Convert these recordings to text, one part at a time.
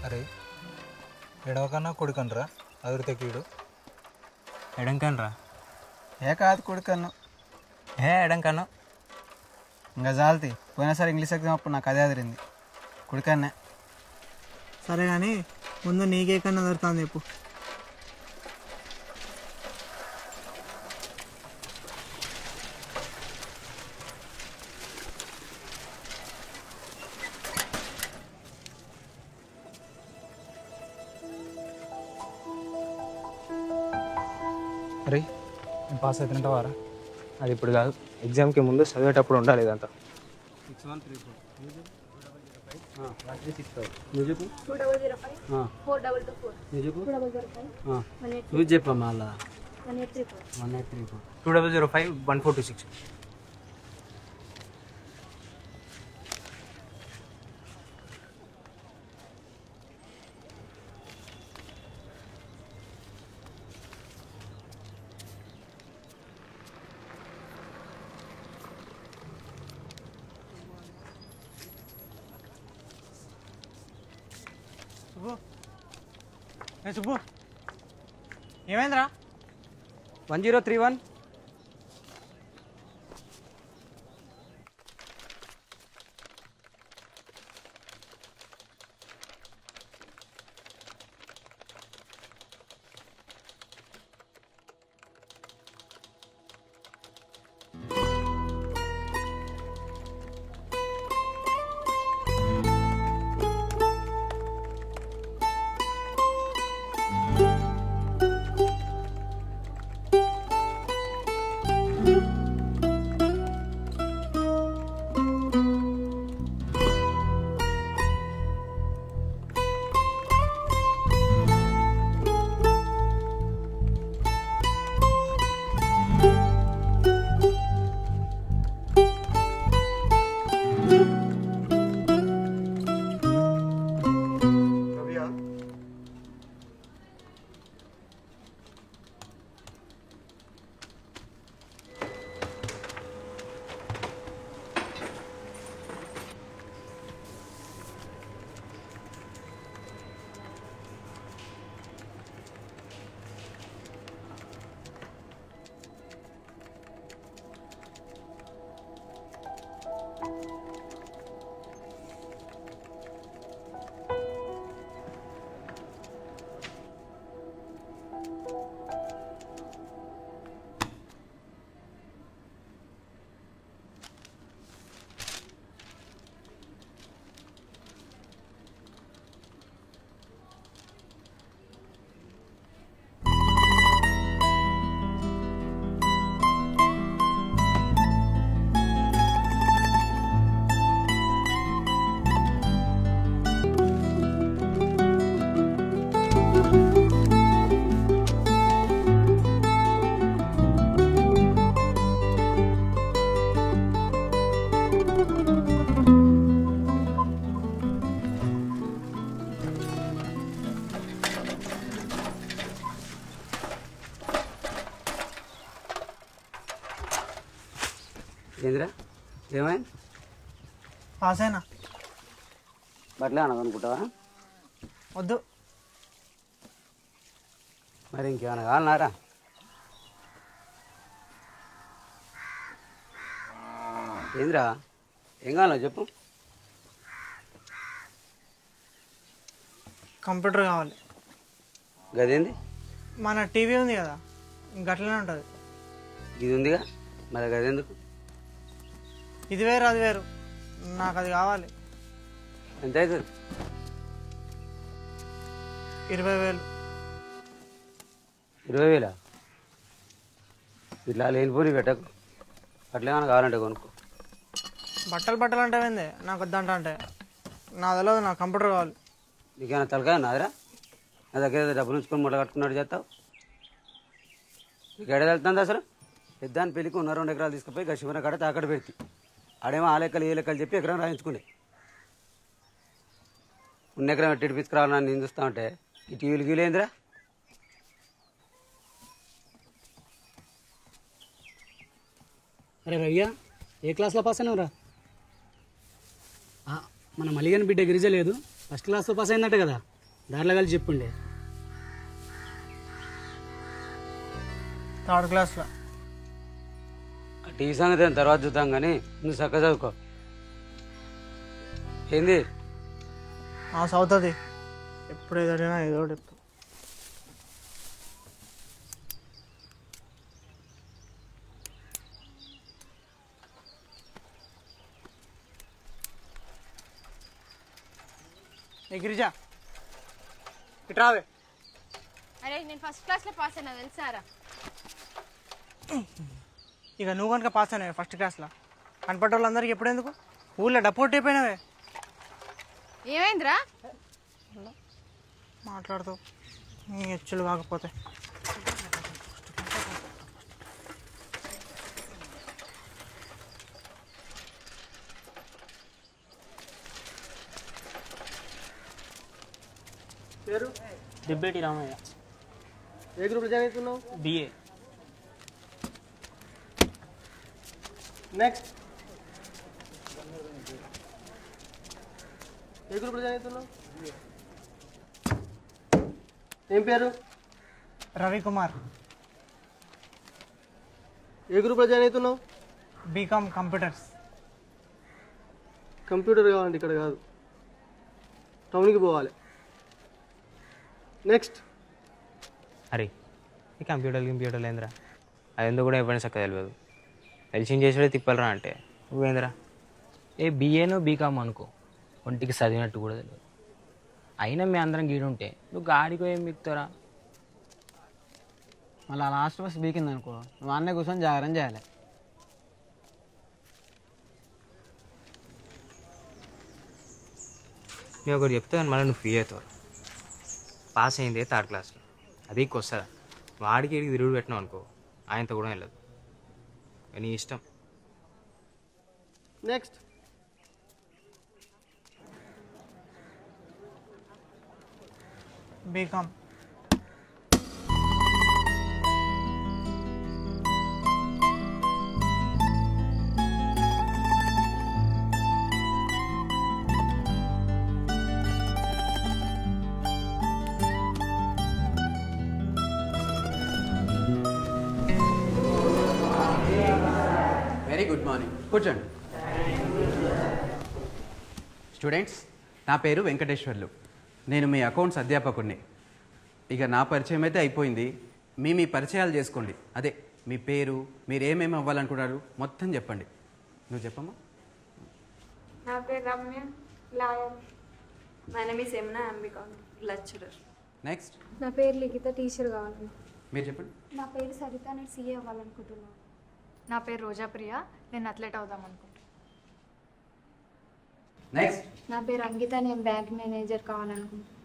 అరే ఎడవకన్నా కొడుకనరా అదురితే కీడు. ఎడంకనరా? ఏ కాదు కొడుకన్ను. ఎడంకన్నా ఇంకా జాలతి. పోయినసారి ఇంగ్లీష్ ఎగ్జామ్ అప్పుడు నాకు అదే అదిరింది. కొడుకన్నే. సరే కానీ ముందు నీకే కన్నా దొరుకుతుంది చెప్పు. అరే నేను పాస్ అవుతుంటావారా? అది ఇప్పుడు కాదు, ఎగ్జామ్కి ముందు చదివేటప్పుడు ఉండాలి ఇదంతా. 6034 చెప్పమ్మా. 2005-1426. సుబ్బు ఏమైందిరా? 1031. ఏందిరా ఏమైంది? పాస్ అయినా. బట్టలే అననుకుంటావా? వద్దు. మరి ఇంకేమైనా కావాలన్నారా? ఏందిరా ఏం కావాలో చెప్పు. కంప్యూటర్ కావాలి. గదేంది? మన టీవీ ఉంది కదా, గట్లనే ఉంటుంది. ఇది ఉందిగా, మరి గదెందుకు? ఇది వేరు అది వేరు, నాకు అది కావాలి. ఎంత అవుతుంది? 20,000. 20,000? ఇట్లా లేనిపోని పెట్టకు. అట్లా ఏమైనా కావాలంటే కొనుక్కో. బట్టలు అంటే ఏంది? నాకు వద్దంట అంటే నా తెలియదు, నాకు కంప్యూటర్ కావాలి. నీకేమైనా తలకాయ నాదిరా? నా దగ్గర డబ్బులు ఉంచుకొని మూట కట్టుకున్నాడు చేస్తావు. నీకు ఎడ వెళ్తుంది అసలు? పెద్దాన్ని పెళ్ళికి 1-2 ఎకరాలు తీసుకుపోయి గచ్చిమర కాడ తాకడ పెడితే ఆడేమో ఆ లెక్కలు ఏ లెక్కలు చెప్పి ఎకరం రాయించుకునే. 1 ఎకరం ఎట్టి తీసుకురావాలని నేను చూస్తా ఉంటే ఈ టీవీలు గీలేందిరా? అరే రయ్యా, ఏ క్లాస్లో పాస్ అయినావురా? మన మలిగని బిడ్డ గిరిజ లేదు, ఫస్ట్ క్లాస్లో పాస్ అయిందట కదా, దారిలో కలిసి చెప్పుండే. థర్డ్ క్లాస్లో. టీ సంగతి ఏం తర్వాత చూద్దాం కానీ నువ్వు చక్కగా చదువుకో. ఏంది చదువుతుంది, ఎప్పుడు ఏదైనా ఏదో చెప్తా. ఏ గిరిజా ఇట్రావే. అరే నేను ఫస్ట్ క్లాస్లో పాస్ అయినా తెలుసారా? ఇక నువ్వు కనుక పాస్ అయినావే ఫస్ట్ క్లాస్లో, కనపడ్డ వాళ్ళందరికీ ఎప్పుడు ఎందుకు ఊళ్ళో డప్పోట్ అయిపోయినావే. ఏమైందిరా? మాట్లాడుతూ నీ హెచ్చులు కాకపోతే. పేరు దిబ్బేటి రామయ్య. ఏ గ్రూప్లో జాయిన్ అవుతున్నావు? బిఏ. నెక్స్ట్ ఏ గ్రూప్లో జాయిన్ అవుతున్నావు? ఏం పేరు? రవికుమార్. ఏ గ్రూప్లో జాయిన్ అవుతున్నావు? BCom computers. కంప్యూటర్ కావాలండి, ఇక్కడ కాదు, టౌన్కి పోవాలి. నెక్స్ట్ అరే ఈ కంప్యూటర్లు ఏందిరా, అది ఎందుకు కూడా ఎప్పుడైనా చక్కగా తెలియదు. తెలిసింది చేసాడే తిప్పాలరా అంటే నువ్వేందిరా? ఏ బిఏను బీకామ్ అనుకో, ఒంటికి చదివినట్టు కూడా తెలియదు. అయినా మీ అందరం గీడుంటే నువ్వు గాడికో ఏం మిక్తారా? మళ్ళీ లాస్ట్ బస్ బీకింది అనుకో, నువ్వు అన్నీ కూర్చొని జాగ్రత్త చేయాలి. నేను ఒకటి చెప్తాను, మళ్ళీ నువ్వు ఫ్రీ అవుతావు. పాస్ అయిందే థర్డ్ క్లాస్లో, అది వస్తుందా? వాడికి ఇడికి తిరుగుడు పెట్టినావు అనుకో, ఆయనతో కూడా వెళ్ళదు. నీ ఇష్టం. Next BCom. Very good morning, కూర్చోండి. స్టూడెంట్స్, నా పేరు వెంకటేశ్వర్లు, నేను మీ అకౌంట్స్ అధ్యాపకుడిని. ఇక నా పరిచయం అయితే అయిపోయింది, మీ పరిచయాలు చేసుకోండి. అదే మీ పేరు, మీరు ఏమేమి అవ్వాలనుకున్నారు మొత్తం చెప్పండి. నువ్వు చెప్పమ్మా. నా పేరు Ramya, lawyer. My name is Yamuna, BCom lecturer. Next. నా పేరు లిఖిత, టీచర్ కావాలి. మీరు చెప్పండి. నా పేరు సరిత, నేను సీఏ అవ్వాలనుకుంటున్నాను. నా పేరు రోజాప్రియ, నేను అథ్లెట్ అవుదాం అనుకుంటున్నాను. నెక్స్ట్. నా పేరు అంకిత, నేను బ్యాంక్ మేనేజర్ కావాలనుకుంటున్నాను.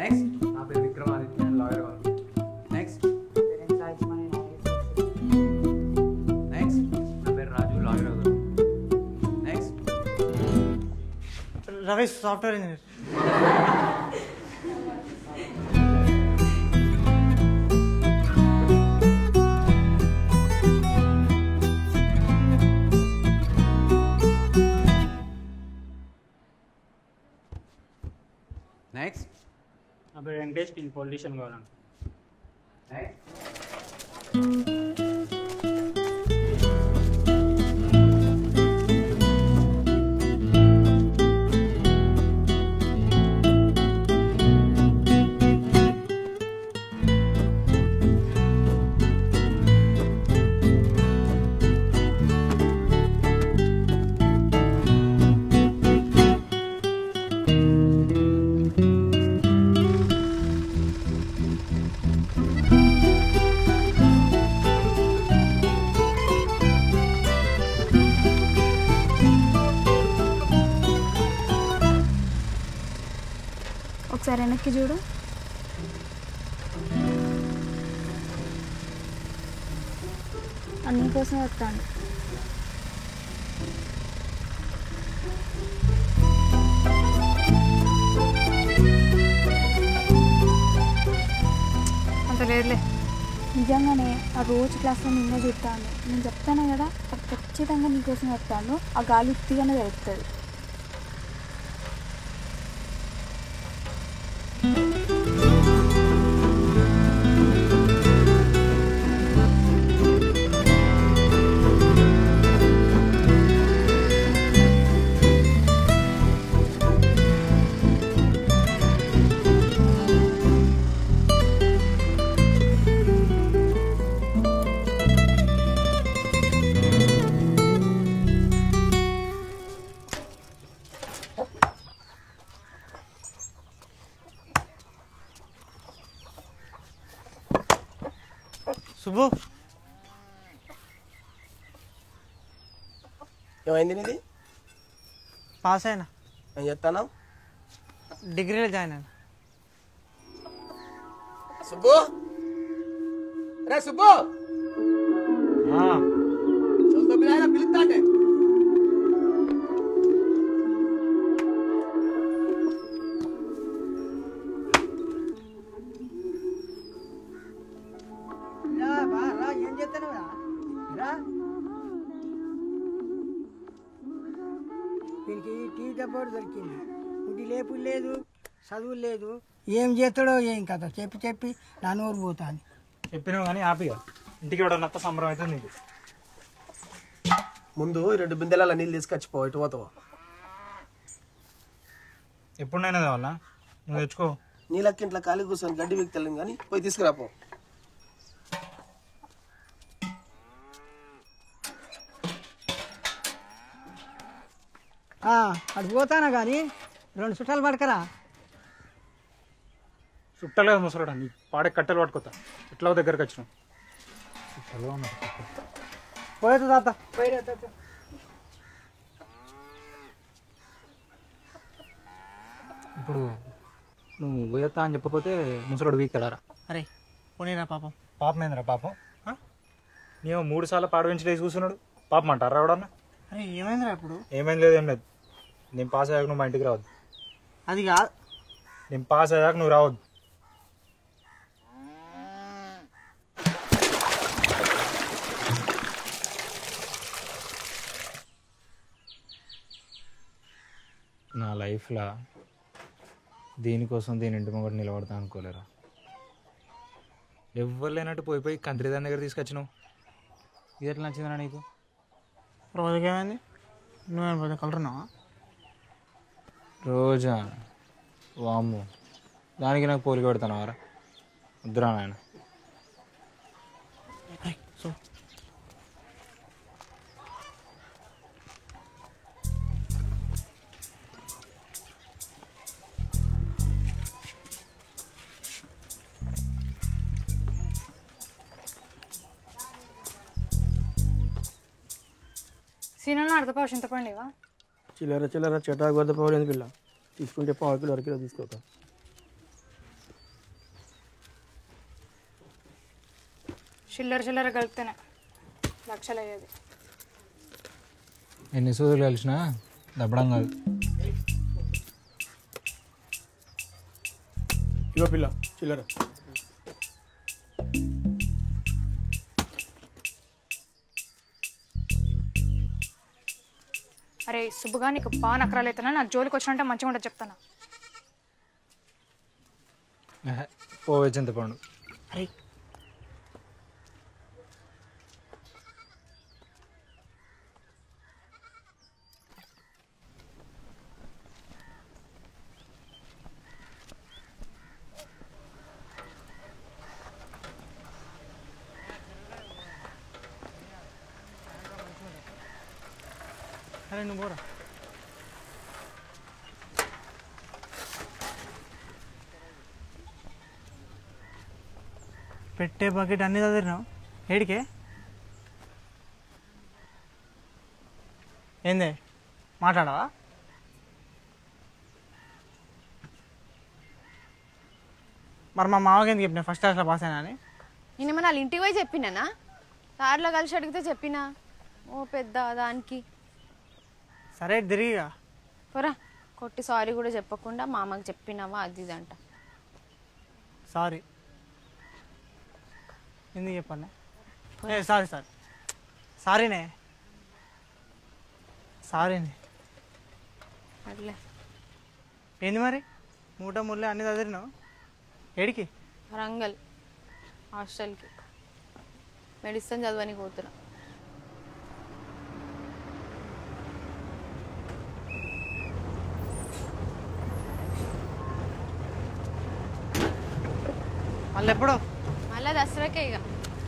నెక్స్ట్. నా పేరు విక్రమాదిత్య, లాయర్ కావాలి. నెక్స్ట్. నెక్స్ట్. నా పేరు రాజు, లాయర్ అవుతాను. Next. Ramesh, software engineer. Next. నా పేరు వెంకటేష్, నేను పొలిటీషియన్ కావాలను. నెక్స్ట్. ఒకసారి వెనక్కి చూడు. అన్ని కోసం వస్తాను. లేదులే. నిజంగానే ఆ రోజు క్లాస్లో నిన్నే చెప్తాను. నేను చెప్తాను కదా, అది ఖచ్చితంగా నీకోసం చెప్తాను. ఆ గాలి ఉత్తిగానే తెలుస్తుంది. శుభు ఏమైంది నీది? పాస్ అయినా. ఏం చెప్తాను? డిగ్రీలో జాయిన్ అయినా. సుబ్బు, రే సుబ్బు, పిలుస్తా అంటే ఏం చేస్తాను దీనికి టీ డబ్బోడు దొరికింది. ఇంటి లేపు లేదు, చదువు లేదు, ఏం చేస్తాడో ఏం కదా చెప్పి చెప్పి నా నోరు పోతాను. చెప్పినావు కానీ హ్యాపీగా ఇంటికి ఇవ్వడం సంబరం అవుతుంది నీకు. ముందు 2 బిందెల నీళ్ళు తీసుకొచ్చిపో, ఇటు పోతావు. ఎప్పుడైనా కావాలా? నువ్వు తెచ్చుకో. నీళ్ళకి ఇంట్లో ఖాళీ కూర్చొని గడ్డి వీక్తలేం కానీ పోయి తీసుకురాపో. అటు పోతానా కానీ 2 చుట్టాలు పడకరా. చుట్టాలు కదా ముసరాడా, నీ పాడే కట్టెలు పట్టుకోతా. ఎట్లా దగ్గరకు వచ్చినావు? చుట్టాలుగా ఉన్నారు. పోయేది తాత, పోయిరా తాత. ఇప్పుడు నువ్వు పోయేస్తా అని చెప్పకపోతే ముసరాడు వీక్తాడారా? అరే పోనీరా పాపం. పాపం ఏందిరా పాపం? నేను 3 సార్లు పాడవించి లేచి కూర్చున్నాడు. పాపం అంటారా రావడన్నా? అరే ఏమైందిరా ఇప్పుడు? ఏమైంది లేదు, ఏం లేదు. నేను పాస్ అయ్యాక నువ్వు మా ఇంటికి రావద్దు. అది కాదు, నేను పాస్ అయ్యాక నువ్వు రావద్దు. నా లైఫ్లో దీనికోసం దీని ఇంటి ముంగట నిలబడతా అనుకోలేరా. ఎవ్వరు లేనట్టు పోయి కంత్రి దాని దగ్గర తీసుకొచ్చినావు. ఇది ఎట్లా నచ్చిందిరా నీకు? రోజుకి ఏమైంది? నువ్వేం పోతే కలరున్నావా? రోజా? వామ్ము, దానికి నాకు పోలిక పెడతానవారా? వద్దురా నాయన. సీనన్నా అర్ధపావు చింతపండు ఇవా? చిల్లర చిల్లర చెటాకు వద్ద పౌరు ఎందుకు పిల్ల తీసుకుంటే 1/4 కిలో 1 కిలో తీసుకోక. చిల్లర చిల్లర కలిపితేనే లక్షలు అయ్యేది. ఎన్ని సూదులు కలిసినా దబ్బడం కాదు. ఇగో పిల్ల చిల్లర. అరే సుబ్బుగా నీకు బాగా నకరాలు అవుతున్నా, నాకు జోలికి వచ్చినంటే మంచిగా ఉంటుంది చెప్తాను. పోవే చింతపండు. అరే అరే నువ్వు పోరా. పెట్టే బకెట్ అన్నీ చదివినావు ఏడికే? ఏందే మాట్లాడవా? మరి మా మామకి ఎందుకు చెప్పినా ఫస్ట్ క్లాస్లో పాస్ అయినా అని? నేను మన వాళ్ళ ఇంటికి పోయి చెప్పినానా? కార్లో కలిసి అడిగితే చెప్పినా. ఓ పెద్ద దానికి సరే తిరిగిగా పోరా. కొట్టి సారీ కూడా చెప్పకుండా మా అమ్మకి చెప్పినావా అది ఇది అంట. సారీ. ఎందుకు చెప్పండి సారీ సార్ సారీనే సారీనే అట్లే ఏంది మరి మూట ముళ్ళే అన్ని చదివినావు ఏడికి వరంగల్ హాస్టల్కి మెడిసిన్ చదవనికి పోతున్నా. మళ్ళీ ఎప్పుడు మళ్ళీ దసరాకే ఇక.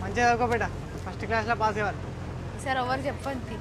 మంచిగా చదువుకోబెట్ట ఫస్ట్ క్లాస్లో పాస్ అయ్యారు. ఈసారి ఎవరు చెప్పండి.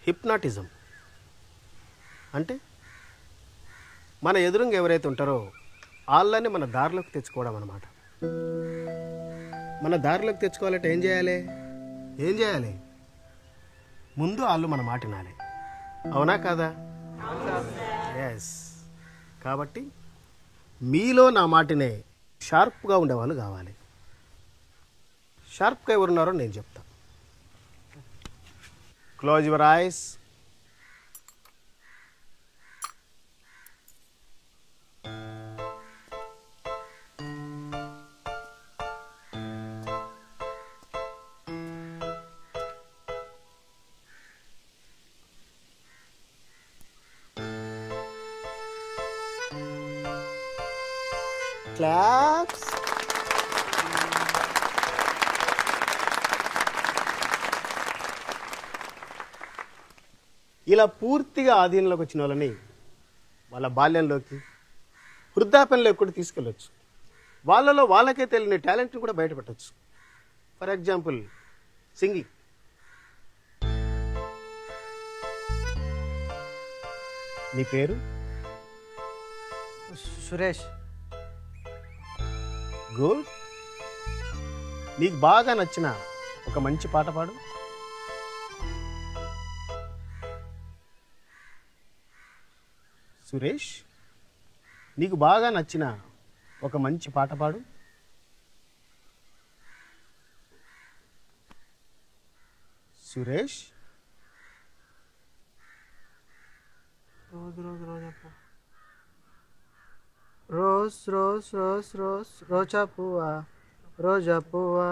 హిప్నాటిజం అంటే మన ఎదురుగా ఎవరైతే ఉంటారో వాళ్ళని మన దారిలోకి తెచ్చుకోవడం అన్నమాట. మన దారిలోకి తెచ్చుకోవాలంటే ఏం చేయాలి? ముందు వాళ్ళు మన మాట వినాలి. అవునా కాదా? ఎస్. కాబట్టి మీలో నా మాటనే షార్ప్గా ఉండేవాళ్ళు కావాలి. షార్ప్గా ఎవరున్నారో నేను చెప్తాను. Close your eyes. Claps. ఇలా పూర్తిగా ఆధీనంలోకి వచ్చిన వాళ్ళని వాళ్ళ బాల్యంలోకి వృద్ధాప్యంలోకి కూడా తీసుకెళ్ళొచ్చు. వాళ్ళలో వాళ్ళకే తెలియని టాలెంట్ని కూడా బయటపెట్టచ్చు. For example singing. నీ పేరు? సురేష్. గుడ్. నీకు బాగా నచ్చిన ఒక మంచి పాట పాడు. సురేష్, నీకు బాగా నచ్చిన ఒక మంచి పాట పాడు. సురేష్, రోజు రోజు రోజా రోజ్ రోజ్ రోజ్ రోజ్ రోజా పువ్వా రోజా పువ్వా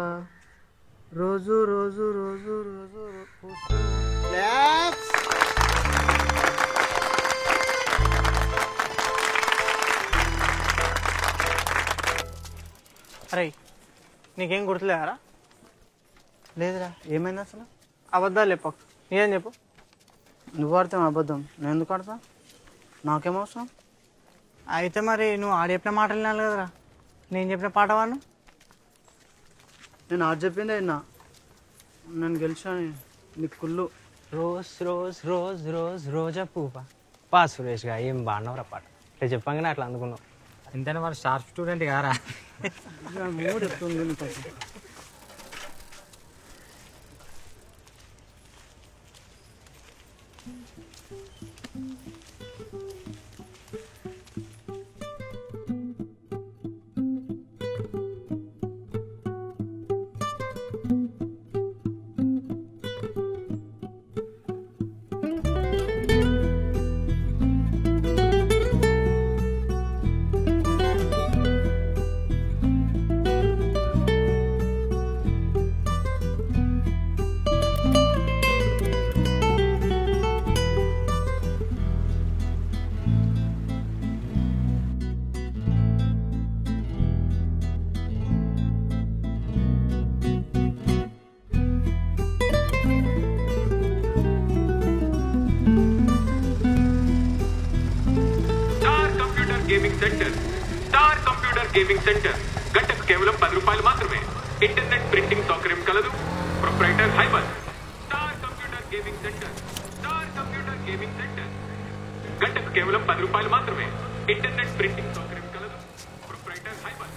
రోజు రోజు రోజు రోజు అరే నీకేం గుర్తులేరా? లేదురా. ఏమైంది అసలు? అబద్ధాలు చెప్పకు. నీకేం చెప్పు. నువ్వు ఆడతావు అబద్ధం, నేను ఎందుకు ఆడతా? నాకేమవసరం? అయితే మరి నువ్వు ఆడ చెప్పిన మాటలు వినాలి కదరా. నేను చెప్పిన పాట వాడు. నేను ఆడ చెప్పింది అయినా నేను గెలిచాను. నీ కుళ్ళు. రోజ్ రోజ్ రోజ్ రోజ్ రోజా పువ్వా. పా సురేష్గా ఏం బాగున్నావురా పాట. ఇట్లా చెప్పంగానే అట్లా అందుకున్నావు. ఎంతైనా మన షార్ప్ స్టూడెంట్ కారా. మూడు చెప్తుంది. Gaming centre. గంటకు కేవలం 10 రూపాయలు మాత్రమే. ఇంటర్నెట్ ప్రింటింగ్ సౌకర్యం కలదు. Proprietor Haibar. Star computer gaming centre. Star computer gaming centre. గంటకు కేవలం 10 రూపాయలు మాత్రమే. ఇంటర్నెట్ ప్రింటింగ్ సౌకర్యం కలదు. Proprietor Haibar.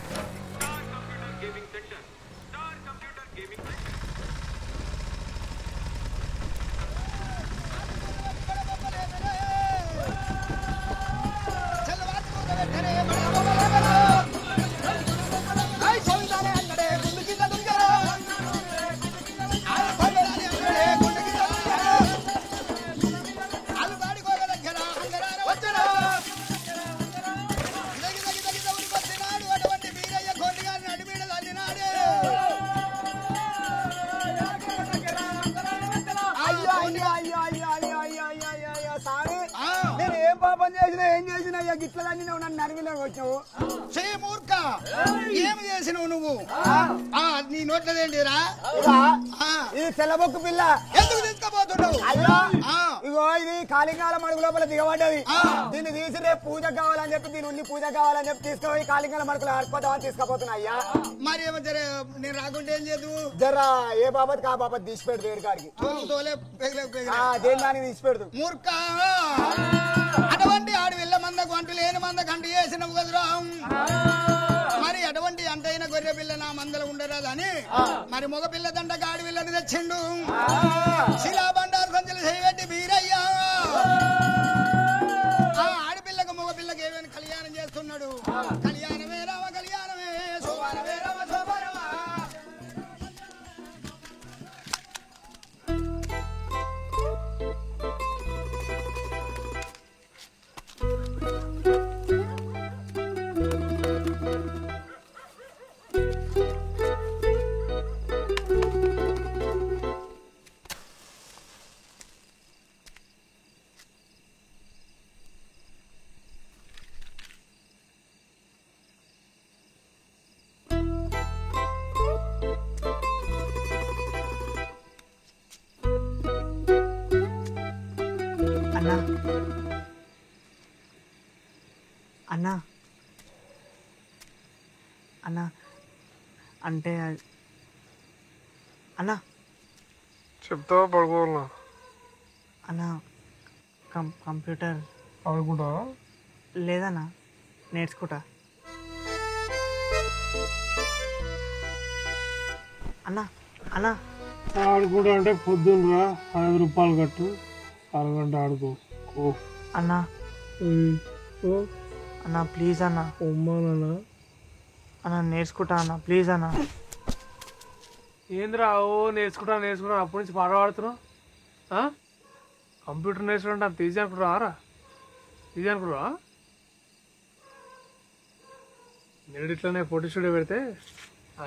Star computer gaming centre. Star computer gaming centre. మూర్ఖ ఏమి చేసినావు నువ్వు? నీ నోట్లేంటిరా? ఇది తెల్లబొక్కు పిల్ల. ఎందుకు తీసుకుపోతున్నావు? ఇగో ఇది కాళింగాలం అడుగు లోపల దిగబడ్డది. దీన్ని తీసి రేపు పూజ కావాలని చెప్పి దీని ఉండి పూజ కావాలని చెప్పి తీసుకుపోయి కాళింగాలం అడుగులు ఆడుకోదామని తీసుకుపోతున్నా అయ్యా. మరి ఏమో జర నేను రాకుంటే ఏం చేయదు? జరా ఏ బాబత్ కా బాబత్ తీసిపెడు దేని కాడికి దేని దానికి తీసిపెడదు. మూర్ఖ అటువంటి ఆడు వెళ్ళ మందకు అంటు లేని మందకు అంటు చేసినవు కదరా. మరి అటువంటి అంటైన గొర్రె పిల్ల నా మందలు ఉండరాదని మరి మగ పిల్ల దండ గాడి పిల్లని తెచ్చిండు. శిలా బండారు సంచులు చేయబెట్టి బీరయ్యా ఆడపిల్లకు మగ పిల్లకి ఏమైనా కళ్యాణం చేస్తున్నాడు. కళ్యాణమే రామ కళ్యాణమే శోభానమే రామ శోభానమా. అన్నా అన్నా అన్నా అంటే అన్నా చెప్తావా పడుకోవాలన్నా? అన్నా కంప్యూటర్ ఆడుకుంటావా? లేదన్నా నేర్చుకుంటా. అన్నా అన్నా ఆడుకుంటా అంటే పొద్దున్నరా 5 రూపాయలు కట్టు, అరగంట ఆడుకో. అన్నా అన్నా ప్లీజ్ అన్నా. ఉమ్మానన్నా అన్నా నేర్చుకుంటా అన్నా ప్లీజ్ అన్నా. ఏంద్రా ఓ నేర్చుకుంటా అప్పటి నుంచి పాట పాడుతున్నావు. కంప్యూటర్ నేర్చుకుంటే అంత ఈజీ అనుకుంటున్నారా? ఈజీ అనుకుంటున్నా? నేను ఇట్లనే ఫోటో స్టూడియో పెడితే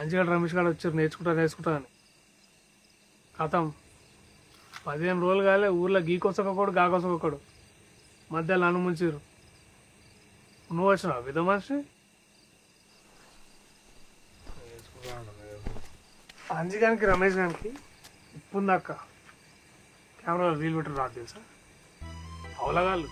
అంజిగడ రమేష్ గారు వచ్చారు నేర్చుకుంటా అని. కథం 15 రోజులు కాలే ఊర్లో గీకొసకొకడు గాకొసకొకడు మధ్యలో నన్ను ముంచారు. నువ్వు వచ్చినావు విధ మనిషి. అంజిగానికి రమేష్ గారికి ఇప్పుందాక కెమెరాలో రీల్ పెట్టరు రాదు తెలుసా అవలగాళ్ళు.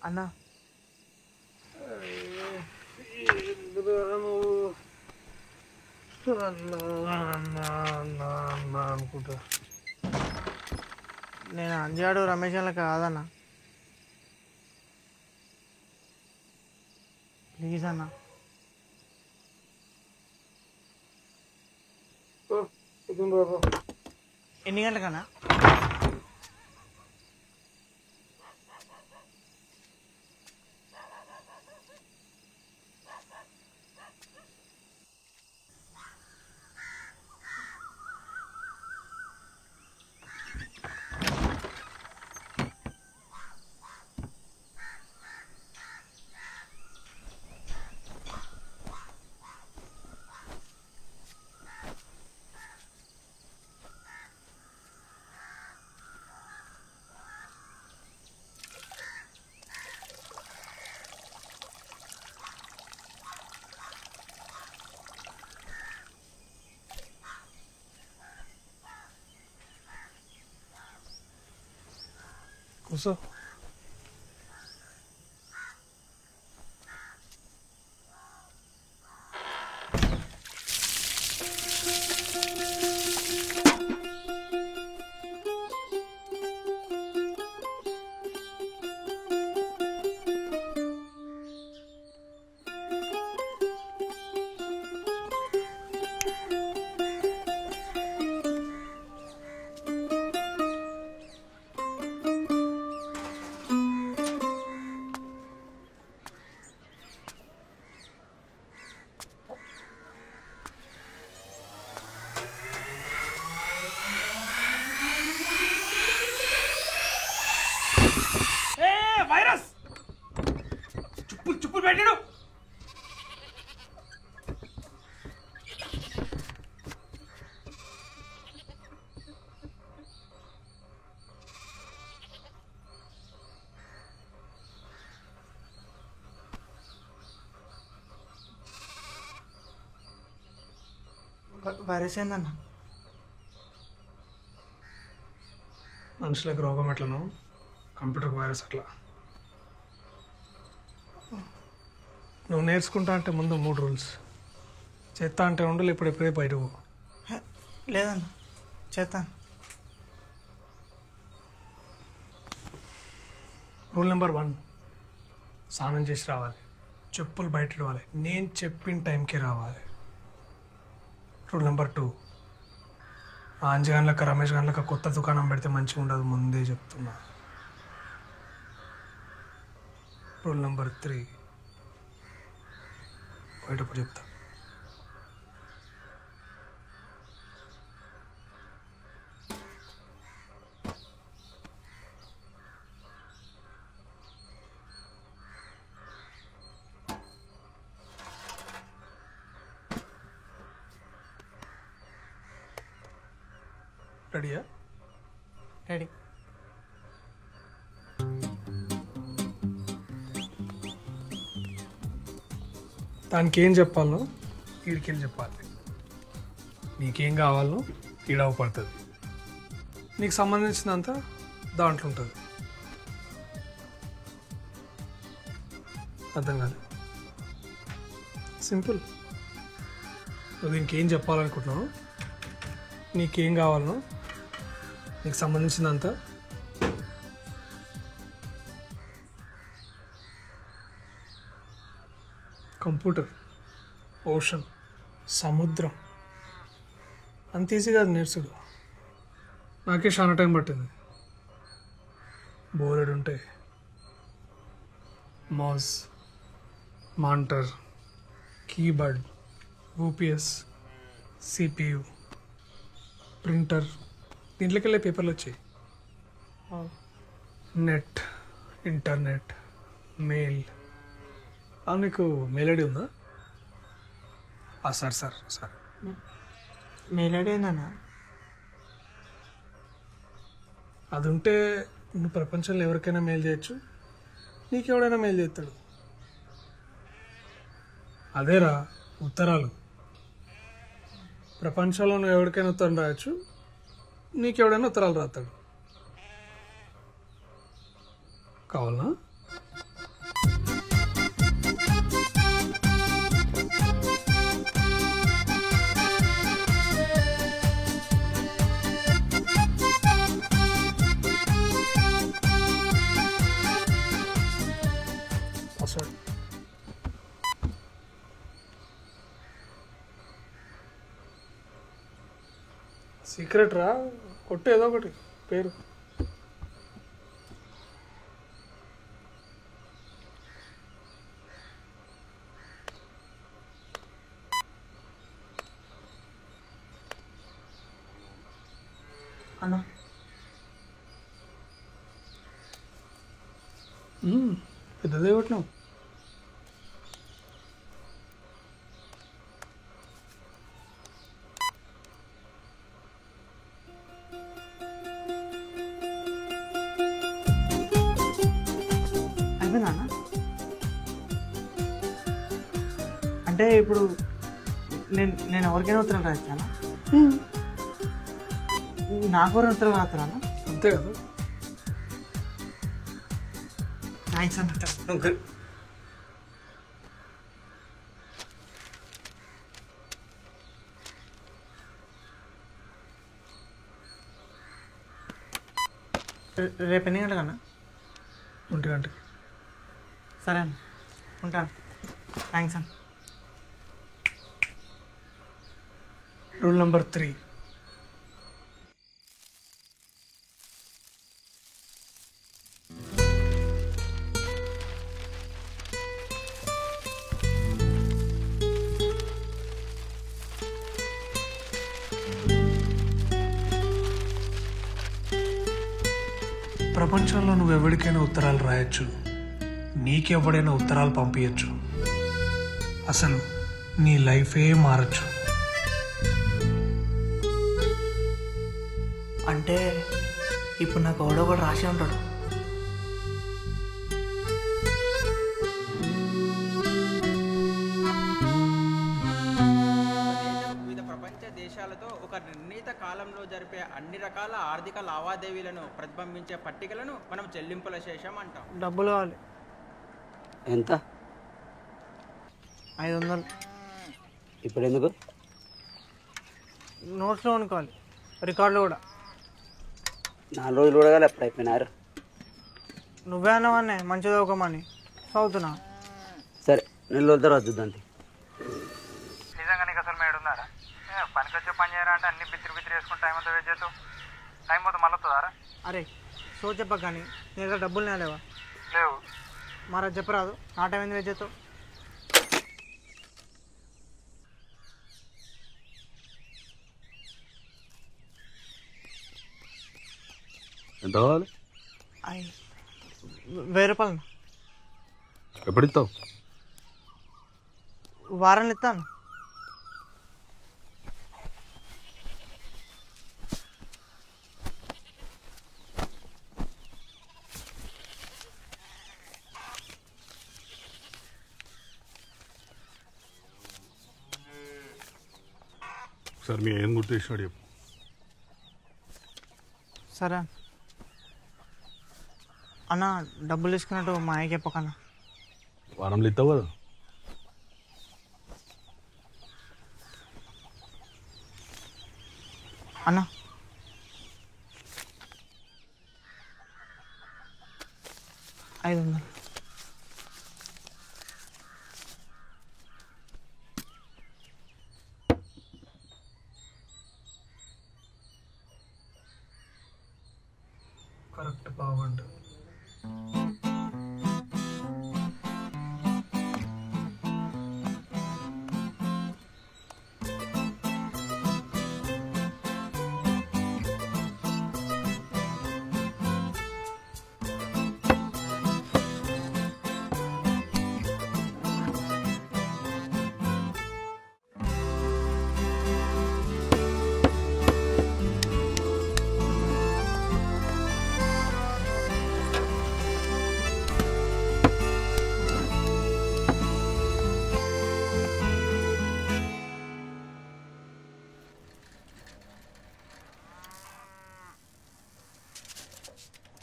అన్నా అన్నా అనుకుంటా నేను అంజాడు రమేష్ అన్న కాదన్నా ప్లీజ్ అన్నా. ఎన్ని గంటలకన్నా? కూర్చో. వైరస్ చుప్పులు పెట్టాడు. వైరస్ ఏందన్న? మనుషులకు రోగం ఎట్లను కంప్యూటర్కి వైరస్ అట్లా. నువ్వు నేర్చుకుంటా అంటే ముందు 3 రూల్స్. చేస్తా అంటే ఉండు, ఇప్పుడే బయట పో. లేదన్న చేస్తాను. రూల్ నెంబర్ 1, స్నానం చేసి రావాలి, చెప్పులు బయట ఇవ్వాలి, నేను చెప్పిన టైంకి రావాలి. రూల్ నెంబర్ 2, ఆంజీ గంటలకు రమేష్ గంటలకు కొత్త దుకాణం పెడితే మంచిగా ఉండదు, ముందే చెప్తున్నా. రూల్ నెంబర్ 3, బయటప్పుడు చెప్తా. రెడీయా? రెడీ. దానికి ఏం చెప్పాలో వీడికెళ్ళి చెప్పాలి. నీకేం కావాలో ఈడవ పడుతుంది, నీకు సంబంధించినంత దాంట్లో ఉంటుంది. అర్థం కాదు, సింపుల్. నువ్వు దీనికి ఏం చెప్పాలనుకుంటున్నావు, నీకేం కావాలనో నీకు సంబంధించినంత కంప్యూటర్, ఓషన్, సముద్రం అంత ఈజీ కాదు నేర్చుడు. నాకే చాలా టైం పట్టింది. బోర్డు ఉంటే mouse, monitor, keyboard, UPS, CPU, printer, దీంట్లోకి వెళ్ళే పేపర్లు వచ్చాయి. Net, internet, mail. నీకు మెయిల్ ఐడి ఉందా? సార్ మెయిల్ ఐడి ఏందన్నా? అది ఉంటే నువ్వు ప్రపంచంలో ఎవరికైనా మెయిల్ చేయొచ్చు, నీకెవడైనా మెయిల్ చేస్తాడు. అదేరా ఉత్తరాలు. ప్రపంచంలో నువ్వు ఎవరికైనా ఉత్తరం రాయొచ్చు, నీకెవడైనా ఉత్తరాలు రాస్తాడు. కావాలనా? పాస్వర్డ్ సీక్రెట్ రా, కొట్టు ఏదో ఒకటి పేరు. అన్నా పెద్దదే కొట్టినావు. అయిపోయిందా అన్న? అంటే ఇప్పుడు నేను ఎవరికైనా ఉత్తరం రాస్తానా? నాకు ఎవరైనా ఉత్తరం రాస్తారా? అంతే కదా. థ్యాంక్స్ అన్న. రేపు ఎన్ని గంటలకన్నా? 1 గంటకి. సరే అన్న, ఉంటాను. థ్యాంక్స్ అన్న. Rule number 3. ప్రపంచంలో నువ్వు ఎవరికైనా ఉత్తరాలు రాయొచ్చు, నీకెవడైనా ఉత్తరాలు పంపించచ్చు, అసలు నీ లైఫే మారచ్చు. అంటే ఇప్పుడు నాకు ఎవడో కూడా రాసి ఉంటాడు. వివిధ ప్రపంచ దేశాలతో ఒక నిర్ణీత కాలంలో జరిపే అన్ని రకాల ఆర్థిక లావాదేవీలను ప్రతిబింబించే పట్టికలను మనం చెల్లింపుల శేషం అంటాం. డబ్బులు కావాలి. ఎంత? 500. ఇప్పుడు ఎందుకు? నోట్స్లో అనుకోవాలి, రికార్డులు కూడా. 4 రోజులు కూడా కాదు, ఎప్పుడు అయిపోయినారు? నువ్వే అన్నవాన్నే మంచి చదువుకోమని. చదువుతున్నా. సరే 4 రోజుల తర్వాత చూద్దాం. నిజంగా నీకు అసలు మేడు ఉన్నారా? పనికి వచ్చే పని చేయరా అంటే అన్ని బిత్తిరి వేసుకుని టైం అంతా వెయిట్ చేస్తావు. టైం పోతే మళ్ళీ వస్తుందారా? అరే సో చెప్ప కానీ నీ దగ్గర డబ్బులు నేలేవా? లేవు. మరి అది చెప్పరాదు, నా టైం ఎందుకు వెయిట్ చేస్తావు? ఎంత కావాలి? 1000 రూపాయలు. ఎప్పుడు ఇస్తావు? వారాన్ని ఇస్తాను. సార్ మీ ఏం గుర్తు చేసినాడు చెప్పు. సరే అన్న, డబ్బులు తీసుకున్నట్టు మా అయ్యకి చెప్పకన్నా. వారంలో ఇస్తావు కదా. అన్న $500. కరెక్ట్ బాగుండు.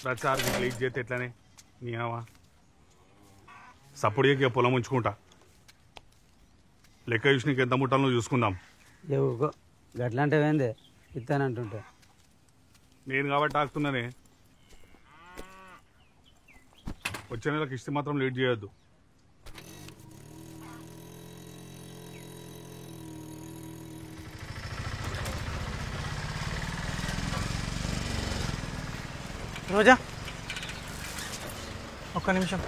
ప్రచారం లీక్ చేస్తే ఎట్లానే నీవా సపోర్ట్ ఇక పొలం ఉంచుకుంటా. లెక్క చూసి నీకు ఎంత ముట్టాలో చూసుకుందాం. ఏవో గట్లాంటివేందే ఇస్తానంటుంటే. నేను కాబట్టి ఆగుతున్నానే. వచ్చే నెలకు ఇస్తే మాత్రం లేట్ చేయొద్దు. రోజా ఒక్క నిమిషం.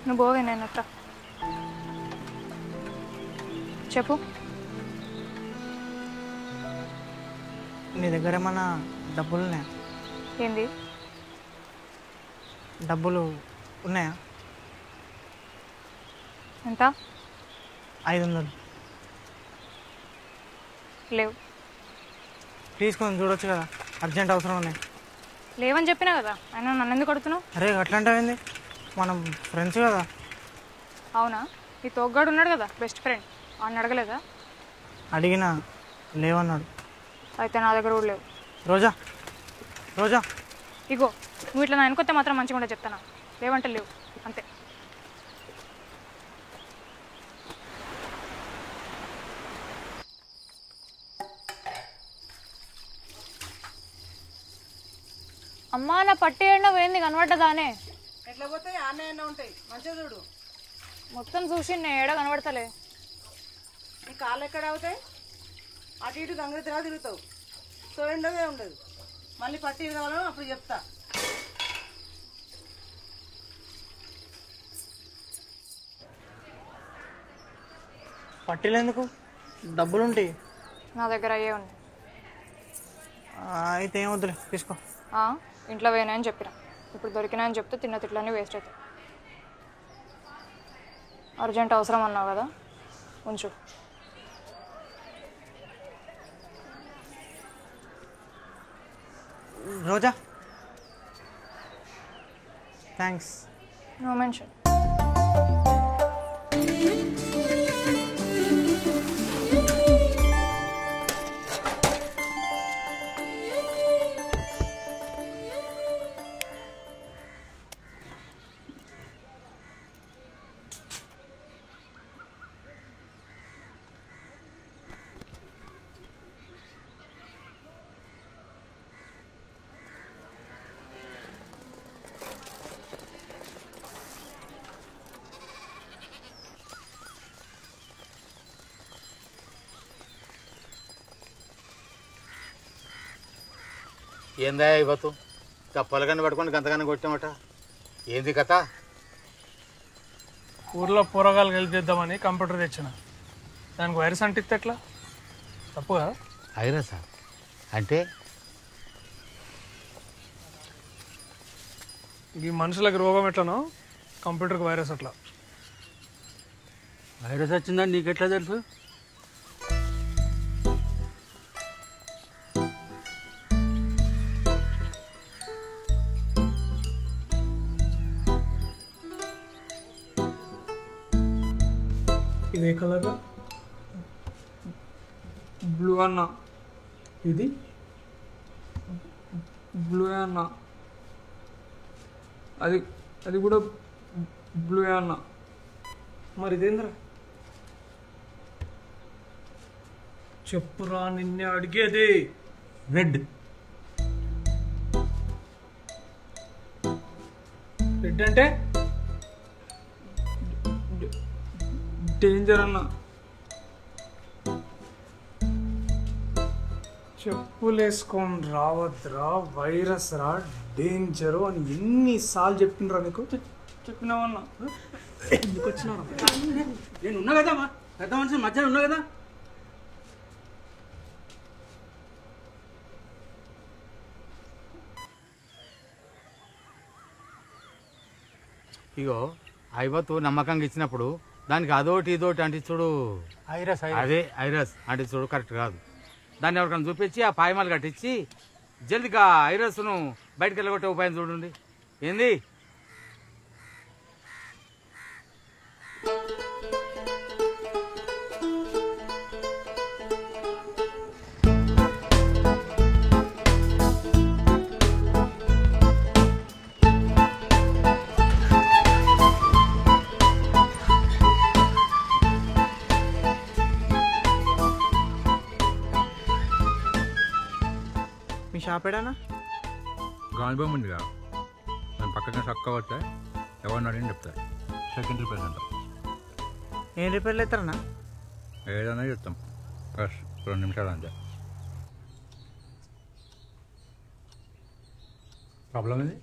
నువ్వు పోవే, నేను అత్త. చెప్పు. నీ దగ్గర ఏమన్నా డబ్బులు ఉన్నాయా? ఏంది? డబ్బులు ఉన్నాయా? ఎంత? 500. లేవు. తీసుకొని చూడొచ్చు కదా, అర్జెంట్ అవసరం ఉన్నాయి. లేవని చెప్పినా కదా, అయినా నన్ను ఎందుకు అడుగుతున్నావు? అరే అట్లాంటివేంది, మనం ఫ్రెండ్స్ కదా. అవునా? ఈ తోగ్గాడు ఉన్నాడు కదా బెస్ట్ ఫ్రెండ్, వాడిని అడగలేదా? అడిగినా లేవన్నాడు. అయితే నా దగ్గర కూడా లేవు. రోజా రోజా ఇగో నువ్వు ఇట్లా నా వెనుకొస్తే మాత్రం మంచిగా ఉండే చెప్తాను. లేవంటే లేవు అంతే. అమ్మా నా పట్టి ఏడో పోయింది కనబడ్డదానే. ఎట్లా పోతాయి ఆనే ఉంటాయి మంచిగా చూడు. మొత్తం చూసి నేను ఏడో కనబడతలే. నీ కాళ్ళు ఎక్కడ అవుతాయి? అటు ఇటు గంగతిరా తిరుగుతావు. సో ఉండదే ఉండదు. మళ్ళీ పట్టి కావాలో అప్పుడు చెప్తా. పట్టీలు ఎందుకు? డబ్బులుంటాయి నా దగ్గర అయ్యే ఉన్నాయి. అయితే ఏం వద్దులే, తీసుకో. ఇంట్లో పోయినాయని చెప్పిన. ఇప్పుడు దొరికినాయని చెప్తే తిన్న తిట్లన్నీ వేస్ట్ అవుతాయి. అర్జెంట్ అవసరం అన్నావు కదా, ఉంచు. రోజా థ్యాంక్స్. No mention. ఏందా ఇవ్వతు పొలగన్ని పట్టుకొని గంతగానే కొట్టామట, ఏంది కథ? ఊర్లో పూరగాలు హెల్ప్ చేద్దామని కంప్యూటర్ తెచ్చిన. దానికి వైరస్ అంటిస్తే ఎట్లా? తప్పుగా? వైరసా అంటే? ఈ మనుషులకు రోగం ఎట్లనో కంప్యూటర్కి వైరస్ అట్లా. వైరస్ వచ్చిందని నీకెట్లా తెలుసు? ఇది ఏ కలర్? బ్లూ అన్న. ఇది బ్లూ అన్న. అది అది కూడా బ్లూ అన్న. మరి ఇదేంద్రా? చెప్పురా, నిన్నే అడిగేది. రెడ్. రెడ్ అంటే డేంజర్ అన్న. చెప్పులేసుకొని రావద్దురా, వైరస్ రా, డేంజరు అని ఎన్నిసార్లు చెప్పిండ్రా నీకు? చెప్పినావన్నా. ఎందుకు వచ్చినా? నేను ఉన్నా కదా, పెద్ద మనిషి మధ్యలో ఉన్నా కదా. ఇగో ఐవత్తు నమ్మకంగా ఇచ్చినప్పుడు దానికి అదోటి ఇదోటి అంటే చూడు, అదే ఐరస్ అంటే చూడు కరెక్ట్ కాదు. దాన్ని ఎవరికైనా చూపించి ఆ పాయమాలు కట్టించి జల్దిగా ఐరస్ను బయటకు వెళ్ళగొట్టే ఉపాయం చూడండి. ఏంది? మీ షాప్ ఏడానా? గాంధీభూమి ఉందిగా, దాని పక్కన చక్క వస్తే ఎవరిని అడిగి చెప్తారు. Second repair centre. ఏం రిపేర్లు అవుతారన్నా? ఏదైనా చెప్తాం, బస్ 2 నిమిషాలు అంతే. ప్రాబ్లం ఇది?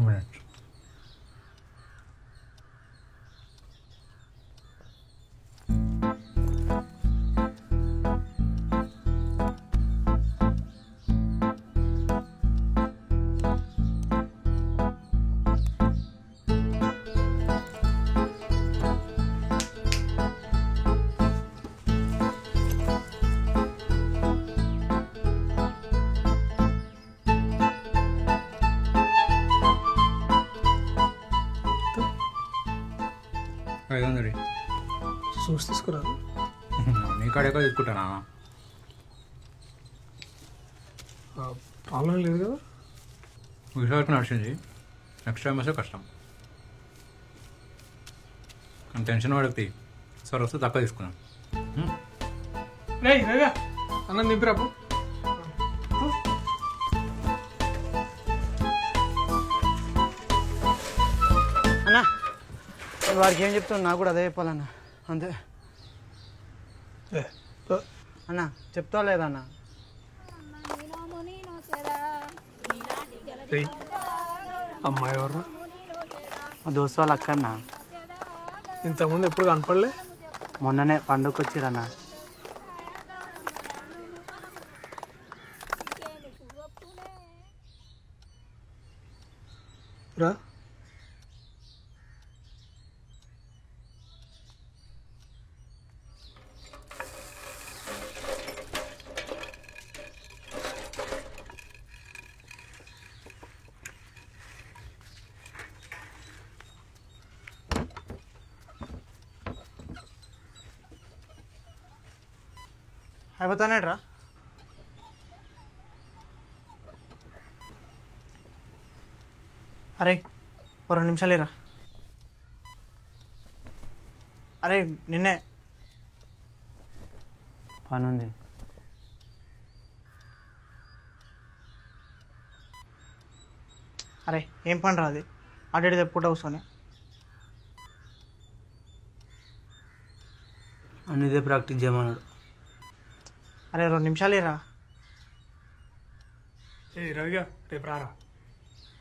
Minutes. జ్యూస్ తీసుకురాదు. నీ కాడేకో తీసుకుంటానా? ప్రాబ్లం లేదు కదా. విషయాలకు నడిచింది. నెక్స్ట్ టైం వస్తే కష్టం. కానీ టెన్షన్ పడితే సార్ వస్తే తక్కువ తీసుకున్నాం. రేయ్ రవ్యా అన్నం దింపిరాపు. అన్నా వాడికి ఏం చెప్తాను నాకు కూడా అదే చెప్పాలన్నా. అంతే అన్నా. చెప్తా లేదా అన్న? అమ్మాయి ఎవరు? మా దోస్తు వాళ్ళ అక్క అన్న. ఇంతకుముందు ఎప్పుడు కనపడలే? మొన్ననే పండుగకి వచ్చిరన్నా. రా. అయిపోతానేట్రా? అరే ఓ 2 నిమిషాలు ఇరా. అరే నిన్నే పని ఉంది. అరే ఏం పని రాది? అటు ఇటు తెప్పుకుంటా కూర్చొని అన్నిదే ప్రాక్టీస్ చేయమన్నాడు. అరే 2 నిమిషాలు ఇరా. ఏ రవిగా రేపు రారా.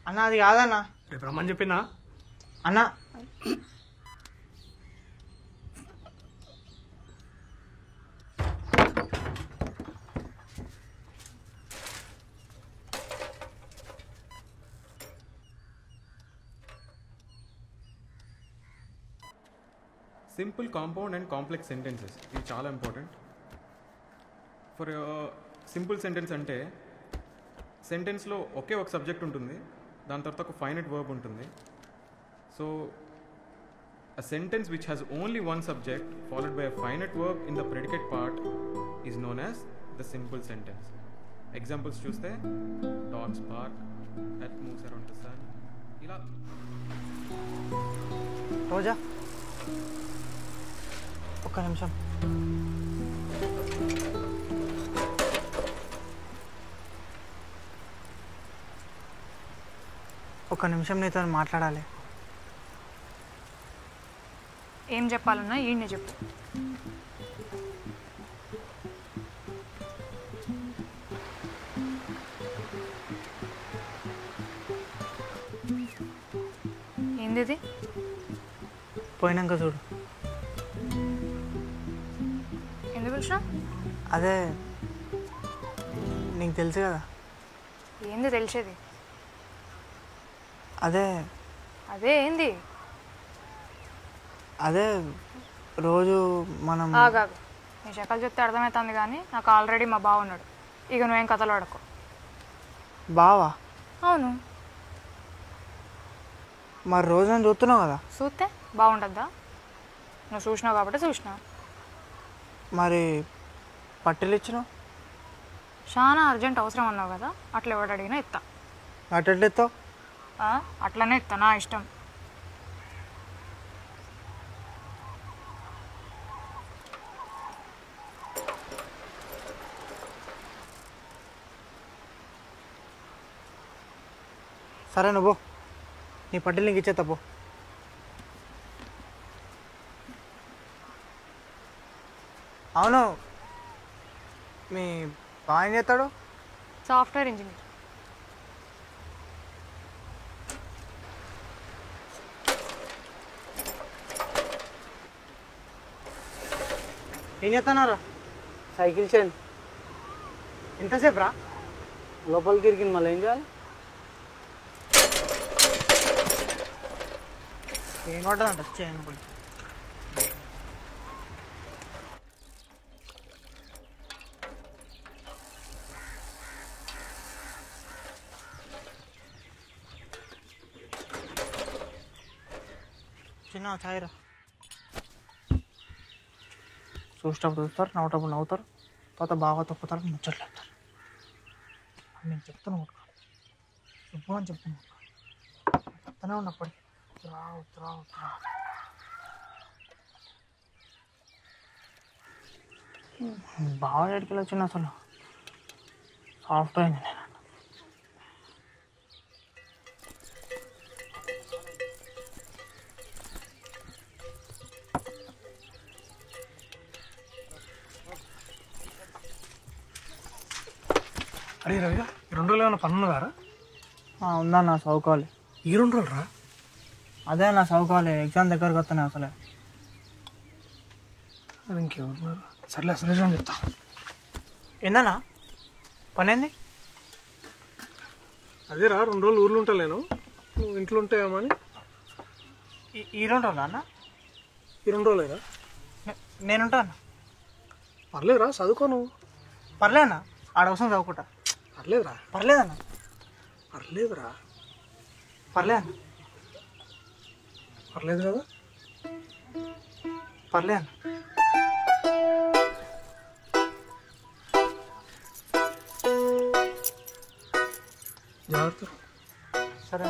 అన్న అది కాదన్నా. రేపు రమ్మని చెప్పినా అన్న. Simple, compound and complex sentences ఇవి చాలా ఇంపార్టెంట్. ఫర్ సింపుల్ సెంటెన్స్ అంటే సెంటెన్స్లో ఒకే ఒక సబ్జెక్ట్ ఉంటుంది, దాని తర్వాత ఒక ఫైనైట్ వర్బ్ ఉంటుంది. So a sentence which has only one subject followed by a finite verb in the predicate part is known as the simple sentence. Examples చూస్తే dogs bark, cat moves around the sun. ఇలా రోజా ఒక్క నిమిషం. ఒక్క నిమిషం నీతో మాట్లాడాలి. ఏం చెప్పాలన్నా ఈయనే చెప్పు. ఏంది? పోయినాక చూడు. ఎందుకు పిలిచినా? అదే నీకు తెలుసు కదా. ఏంది తెలిసేది? అదే అదే ఏంది? అదే రోజు మనం ఆగాగు. నీ శకలు చెప్తే అర్థమవుతుంది కానీ నాకు ఆల్రెడీ మా బావ ఉన్నాడు. ఇక నువ్వేం కథలు ఆడకు. బావా? అవును. మరి రోజు నేను చూస్తున్నావు కదా. చూస్తే బాగుంటుందా? నువ్వు చూసినావు కాబట్టి చూసినా. మరి పట్టెలు ఇచ్చినావు? చాలా అర్జెంట్ అవసరం అన్నావు కదా, అట్లా ఎవడు అడిగినా ఇస్తా. అట్లా ఎత్తావు? అట్లనే ఇస్తా, నా ఇష్టం. సరే నువ్వు నీ పట్టెలు నీకు ఇచ్చేస్తా పో. అవును, మీ బాగా ఏం చేస్తాడు? Software engineer. ఏం చేస్తున్నారా? సైకిల్ చైన్ ఎంతసేపు రా? లోపలికి ఇరికింది, మళ్ళీ ఏం చేయాలి? ఏం కొట్టదంట చైన్ కూడా. చిన్న ఛాయ్ రా. చూసేటప్పుడు చూస్తారు, నవ్వుటప్పుడు నవ్వుతారు, తర్వాత బాగా తొక్కుతారు, ముచ్చట్లు చెప్తారు. నేను చెప్తాను చెప్పు అని చెప్తాను, చెప్తానే ఉన్నప్పటికీ ఉత్తరా బాగా ఎడికి వచ్చింది అసలు సాఫ్ట్ అయింది. నేను అరే రవిగా ఈ 2 రోజులు ఏమైనా పని ఉన్నదారా? ఉందా నా చదువుకోవాలి. ఈ 2 రోజులు రా? అదే నా చదువుకోవాలి, ఎగ్జామ్ దగ్గరకు వస్తున్నాయి అసలే. అది ఇంకెవరున్నారు? సర్లే అసలు నిజం చెప్తా. ఏందన్నా పని ఏంది? అదేరా 2 రోజులు ఊర్లో ఉంటా నేను, నువ్వు ఇంట్లో ఉంటాయేమో అని. ఈ 2 రోజులు అన్న? ఈ 2 రోజులేరా? నేనుంటా అన్న. పర్లేదురా చదువుకో నువ్వు. పర్లేదన్నా, ఆడవసం చదువుకుంటా. పర్లేదురా. పర్లేదన్నా. పర్లేదురా. పర్లేదన్నా. పర్లేదు కదా? పర్లేదన్నా. జాగ్రత్త. సరే.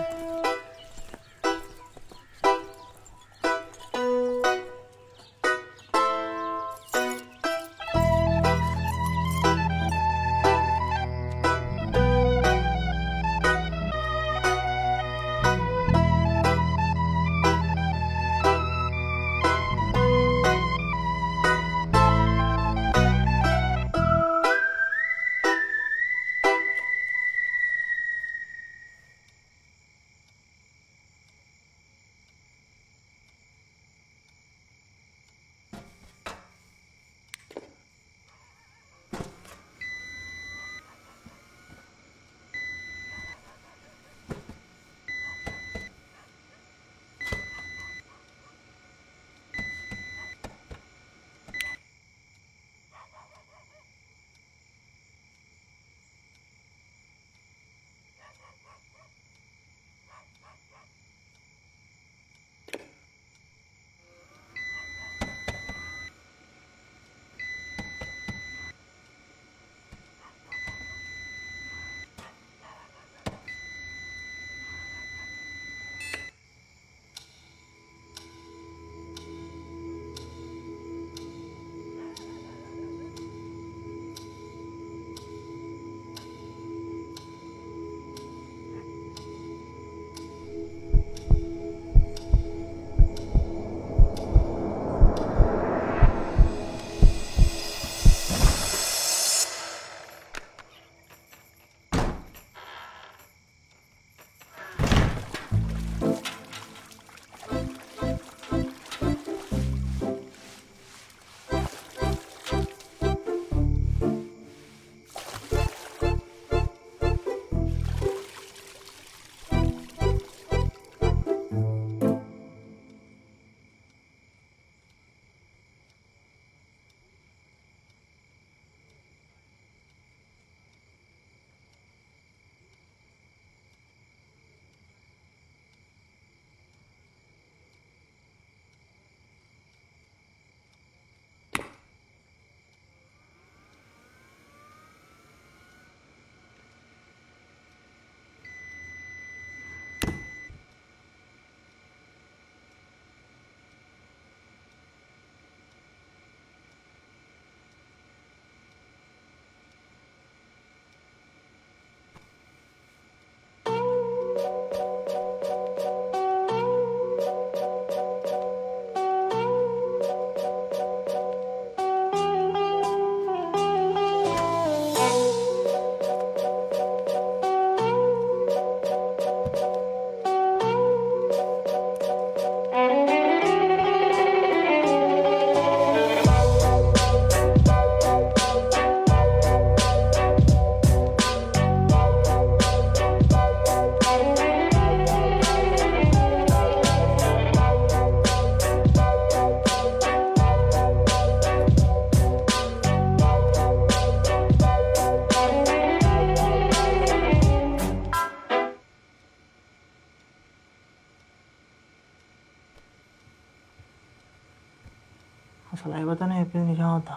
చెప్పింది నిజం అవుతా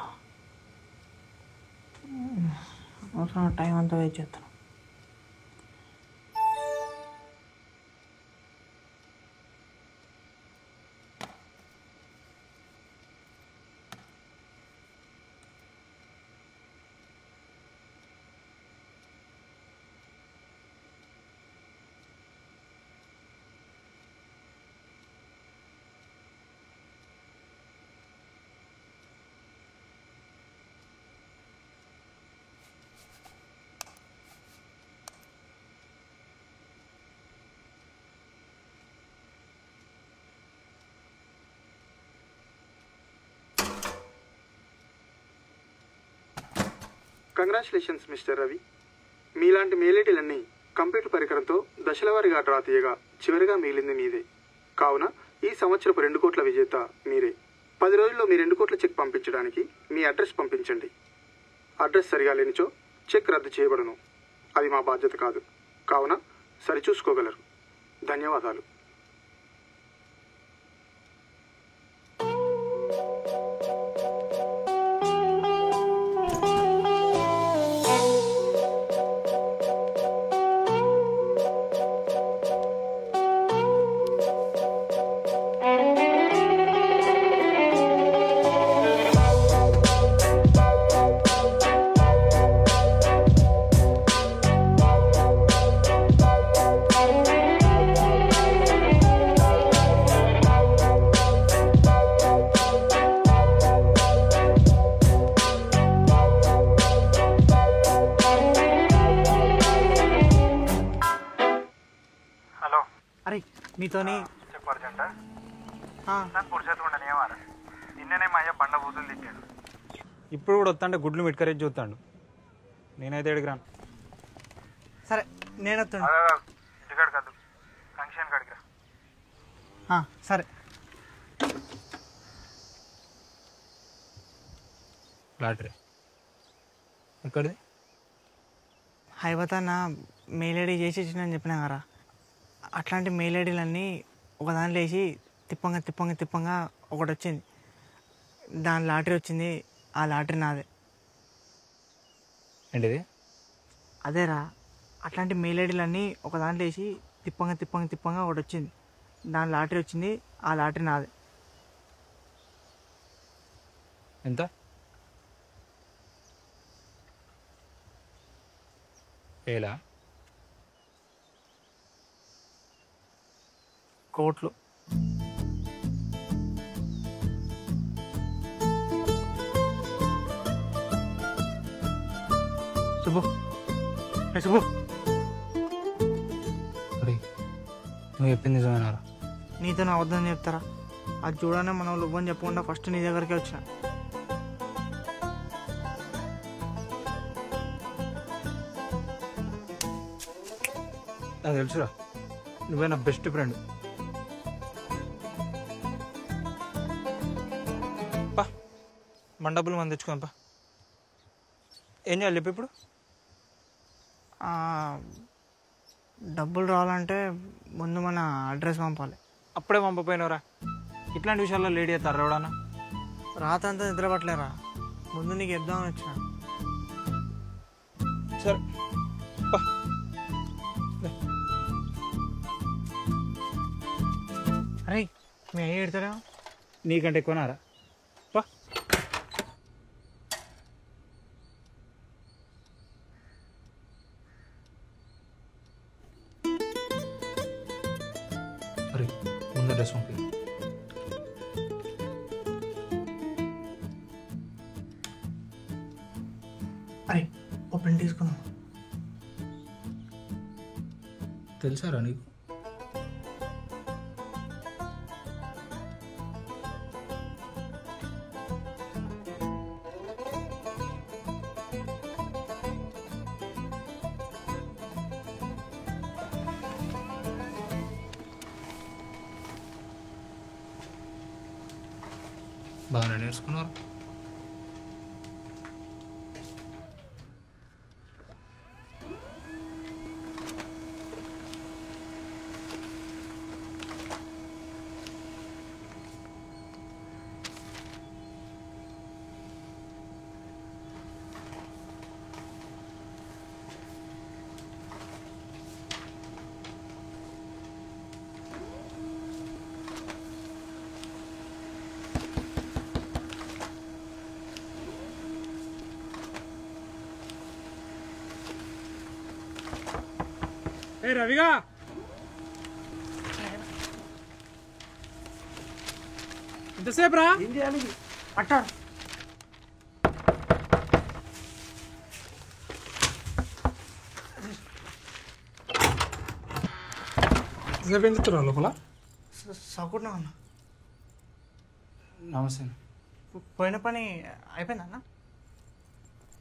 అవసరం టైం అంతా వెయిట్ చేస్తాను. Congratulations mister Ravi. మీలాంటి మేలేటీలన్నీ కంప్యూటర్ పరికరంతో దశలవారీగా డ్రా తీయగా చివరిగా మిగిలింది మీదే. కావున ఈ సంవత్సరపు 2 కోట్ల విజేత మీరే. 10 రోజుల్లో మీ 2 కోట్ల చెక్ పంపించడానికి మీ అడ్రస్ పంపించండి. అడ్రస్ సరిగా లేనిచో చెక్ రద్దు చేయబడును. అది మా బాధ్యత కాదు. కావున సరిచూసుకోగలరు. ధన్యవాదాలు. నీతోని చెప్పు అర్జెంట్. నాకు పురుషత్వం ఉండని ఏమారా నిన్ననే మా అయ్య బండ బూతులు తిట్టాడు. ఇప్పుడు కూడా వస్తాంటే గుడ్లు మిట్కరేజ్ చూస్తాడు. నేనైతే ఎడిగిరాను. సరే నేను వస్తాను. ఇంటికాడికి వద్దు, ఫంక్షన్ కాడికి రా. సరే. లాటరీ ఎక్కడిది? హైవతాన మెయిల్ ఐడి చేసి ఇచ్చినని చెప్పినా కదా, అట్లాంటి మెయిల్ ఐడీలన్నీ ఒక దాంట్లో వేసి తిప్పంగా ఒకటి వచ్చింది. దాని లాటరీ వచ్చింది. ఆ లాటరీ నాదే. ఏంటిది? అదేరా, అట్లాంటి మెయిల్ ఐడీలన్నీ ఒక దాంట్లో వేసి తిప్పంగా ఒకటి వచ్చింది. దాని లాటరీ వచ్చింది. ఆ లాటరీ నాదే. ఎంత? ఏలా? కోట్లు. శుభు, శుభు, నువ్వు చెప్పింది నిజమేనారా? నీతో నా వద్దని చెప్తారా? అది చూడనే మనం ఇవ్వని చెప్పకుండా ఫస్ట్ నీ దగ్గరికే వచ్చిన. నాకు తెలుసురా, నువ్వే నా బెస్ట్ ఫ్రెండ్. పా మండపులు మనం తెచ్చుకోంపా. ఏం చేయాలి చెప్పి ఇప్పుడు? డబ్బులు రావాలంటే ముందు మన అడ్రస్ పంపాలి. అప్పుడే పంపపోయినవరా? ఇట్లాంటి విషయాల్లో లేడీ అవుతారు ఎవడన్నా? రాతంతా నిద్ర పట్టలేరా? ముందు నీకు చెప్దామని వచ్చిన. సరే పా. అరే మీ అయ్య ఎడతారా? నీకంటే ఎక్కువనారా? పా. అరే ముందు డ్రెస్ పంపి. అరే ఓ ప్రింట్ తీసుకున్నాం. తెలుసారా నీకు? బాగానే నేర్చుకున్నారు. ఏ రవిగా ఎంతసేపు రా ఏం చేయాలి అట్ట ఎంతసేపు ఏం చెప్తున్నా లోపల సౌకుంటున్నా అన్న నమస్తే పోయిన పని అయిపోయిందా అన్న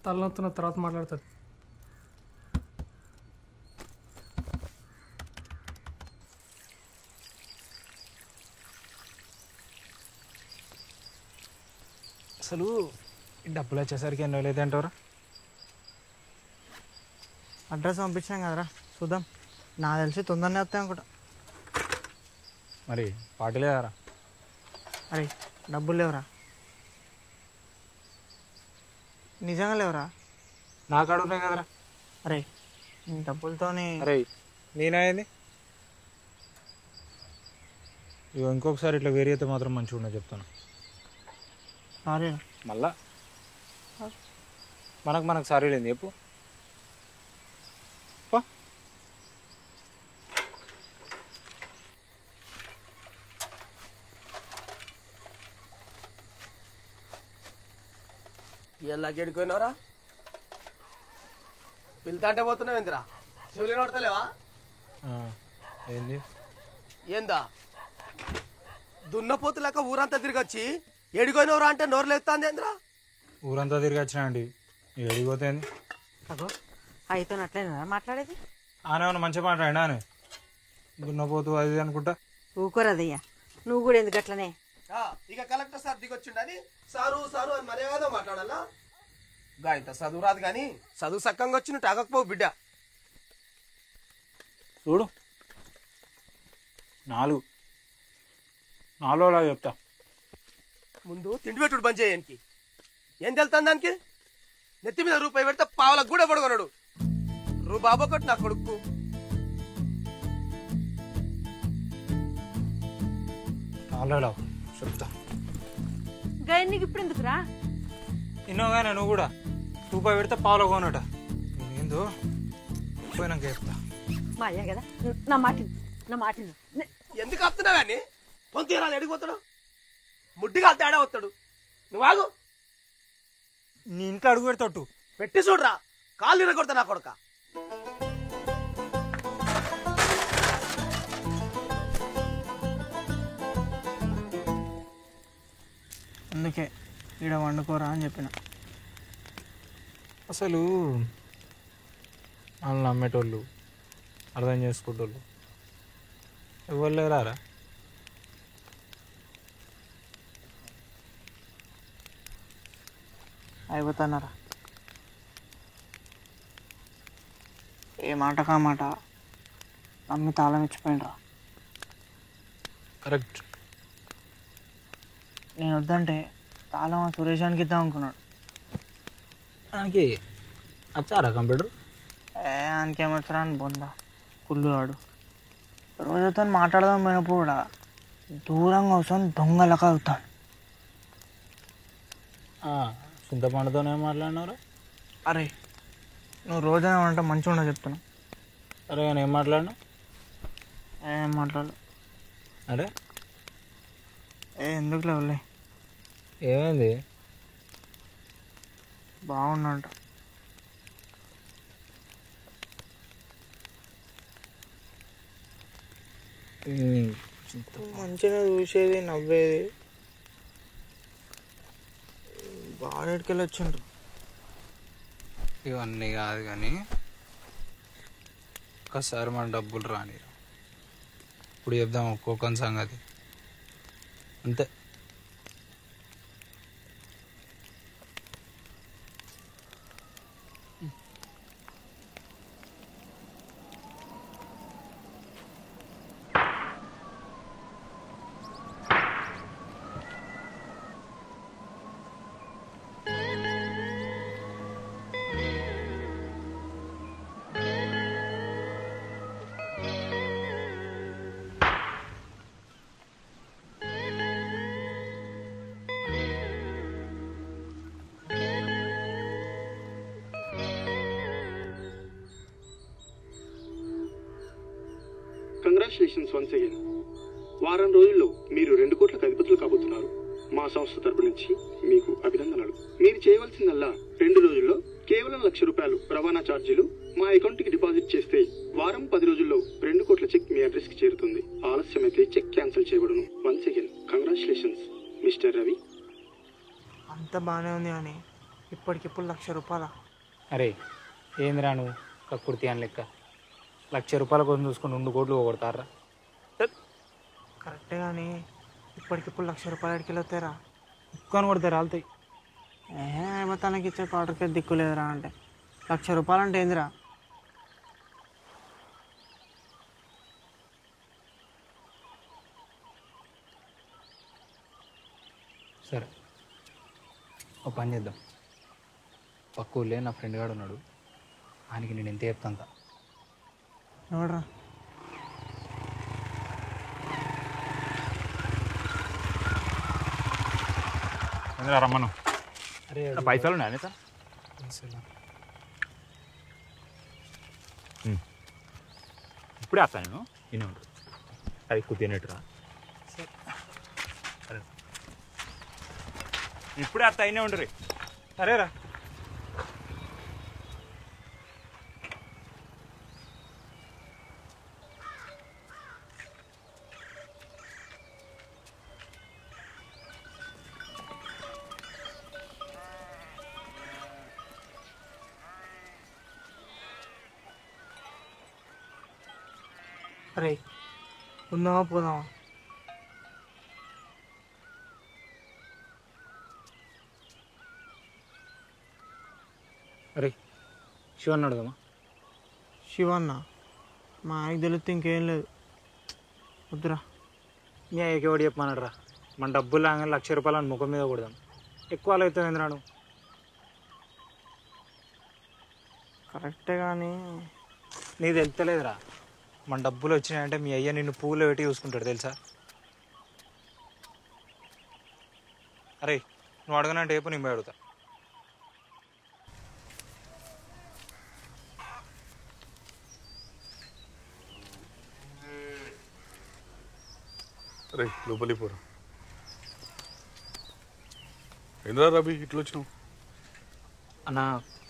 తలనొత్తున్న తర్వాత మాట్లాడుతుంది అసలు ఈ డబ్బులు వచ్చేసరికి ఎన్ని రోజులు అయితే అంటారా? అడ్రస్ పంపించాం కదరా చూద్దాం. నాకు తెలిసి తొందరనే వస్తాయి అనుకుంటా. మరి పార్టీ లేదారా? అరే డబ్బులు లేవురా, నిజంగా లేవురా. నా కాడ ఉన్నాయి కదరా. అరే డబ్బులతోని అరే నేనయ్యింది ఇక ఇంకొకసారి ఇట్లా వేరే అయితే మాత్రం మంచిగా ఉండదు చెప్తాను. సారీ మళ్ళా మనకు సారీ లేదు చెప్పు. ఇలా గెడుకున్నారా పిల్తా అంటే పోతున్నావు ఎంతరా చెవులు నడతలేవా ఏంది ఏందా దున్నపోతు లెక్క ఊరంతా తిరిగొచ్చి ఎడిపోయినవరా అంటే నోరు లేస్తుంది ఏంద్రా ఊరంతా తిరిగి వచ్చినా అండి ఎడిగిపోతే అయితే అట్లేనా మాట్లాడేది? ఆనేమన్నా మంచిగా మాట్లాడినా అని దున్నపోతు అది అనుకుంటా. ఊకోరదయ్యా, నువ్వు కూడా ఎందుకు అట్లనే? ఇక కలెక్టర్ సార్ దిగొచ్చిండని సారు సారు అని మర్యాద మాట్లాడాలా? గా ఇంత చదువు రాదు కానీ చదువు సక్కంగా వచ్చి నువ్వు తాగకపోవు బిడ్డ. చూడు 4 చెప్తా. ముందు తిండి పెట్టుడు బంద్ చేయడానికి ఏం తెలుతాను దానికి? నెత్తి మీద రూపాయి పెడితే పావులకు కూడా పడుకున్నాడు. బాబు ఒకటి నా కొడుకు. చెప్తా గైన్నికి ఇప్పుడు ఎందుకురా? ఇన్నోగానే నువ్వు కూడా రూపాయి పెడితే పావులో కొనట. ఏందో పోయినాక చెప్తా. మా అయ్యా కదా, నా మాట ఎందుకు వస్తున్నావు కానీ పొంతీరాలు ఎడిగిపోతాడు, ముడ్డిగా తేడా వస్తాడు. నువ్వు ఆగు, నీ ఇంట్లో అడుగు పెడతాడు పెట్టి చూడరా కాళ్ళు ఇరగొడతా నా కొడుక. అందుకే ఈడ వండుకోరా అని చెప్పిన. అసలు వాళ్ళు నమ్మేటోళ్ళు అర్థం చేసుకుంటోళ్ళు ఎవరు లేరారా? అయిపోతున్నారా ఏ మాట కా మాట నమ్మి తాళం ఇచ్చిపోయినరా. కరెక్ట్. నేను వద్దంటే తాళం ఆ సురేషానికి ఇద్దాం అనుకున్నాడు. దానికి వచ్చారా కంప్యూటర్? ఆయనకేమొచ్చరా అని బొందా కుళ్ళు వాడు. రోజుతో మాట్లాడదాం పోయినప్పుడు కూడా దూరంగా వస్తాను దొంగలక అవుతాను. చింతపండుతోనే మాట్లాడినారా? అరే నువ్వు రోజైనా అంటే మంచిగా ఉండవు చెప్తున్నా. అరే నేను ఏం మాట్లాడినా? ఏం మాట్లాడు. అరే ఎందుకు లేవులే. ఏమైంది? బాగున్నాంట. మంచిగా చూసేది నవ్వేది బాడెడికెళ్ళి వచ్చిండ్రు. ఇవన్నీ కాదు కానీ ఒక్కసారి మన డబ్బులు రాని ఇప్పుడు చెప్దాం ఒక్కొక్క సంగతి అంతే. Congratulations once again. వారం రోజుల్లో మీరు 2 కోట్లకు అధిపతులు కాబోతున్నారు. మా సంస్థ తరపు నుంచి మీకు అభినందనలు. మీరు చేయవలసిందల్లా 2 రోజుల్లో కేవలం ₹1,00,000 రవాణా ఛార్జీలు మా అకౌంట్కి డిపాజిట్ చేస్తే వారం 10 రోజుల్లో 2 కోట్ల చెక్ మీ అడ్రస్కి చేరుతుంది. ఆలస్యమైతే చెక్ క్యాన్సిల్ చేయబడును. Once again congratulations mister Ravi. అంత బాగానే ఉంది కానీ ఇప్పటికిప్పుడు ₹1,00,000. అరే ఏందిరా నువ్వు కక్కుర్తి అని లెక్క ₹1,00,000 కోసం చూసుకొని 2 కోట్లు పోగొడతారా? కరెక్టే కానీ ఇప్పటికిప్పుడు ₹1,00,000 ఎడికి వస్తారా? ఎక్కువ కొడతారు రాలుతాయి. తనకి ఇచ్చే క్వార్టర్కే దిక్కు లేదురా అంటే ₹1,00,000 అంటే ఏందిరా? సరే ఒక పని చేద్దాం. పక్క ఊళ్ళే నా ఫ్రెండ్ గాడు ఉన్నాడు, ఆయనకి నేను ఎంత చెప్తాంత. ఎవడరా? రమ్మను. అరే పైసలు ఉన్నాయా సార్? ఇప్పుడే వస్తాను నేను. ఇన్ని ఉంటుంది అది ఎక్కువ తినేట్టురా. సరే ఇప్పుడే వస్తా అయినే ఉండరు. సరేరా. అరే ఉందామా పోదామా? అరే శివన్ అడుగుదామా? శివన్న మా ఆయనకి తెలిస్తే ఇంకేం లేదు. వద్దురా. మీ అయ్యకి ఎవడు చెప్పమన్నాడు రా? మన డబ్బులు లాగానే ₹1,00,000 ముఖం మీద కొడదాం. ఎక్కువ అవుతావు ఏంద్రా నువ్వు? కరెక్టే కానీ నీకు తెలుస్తలేదురా, మన డబ్బులు వచ్చినాయంటే మీ అయ్య నిన్ను పూలు పెట్టి చూసుకుంటాడు తెలుసా? అరే నువ్వు అడగనంటే ఏపు నేను అడుగుతా. అరే లోపలి పోరా. ఏంద్రా రవి ఇట్లా వచ్చినావు? అన్న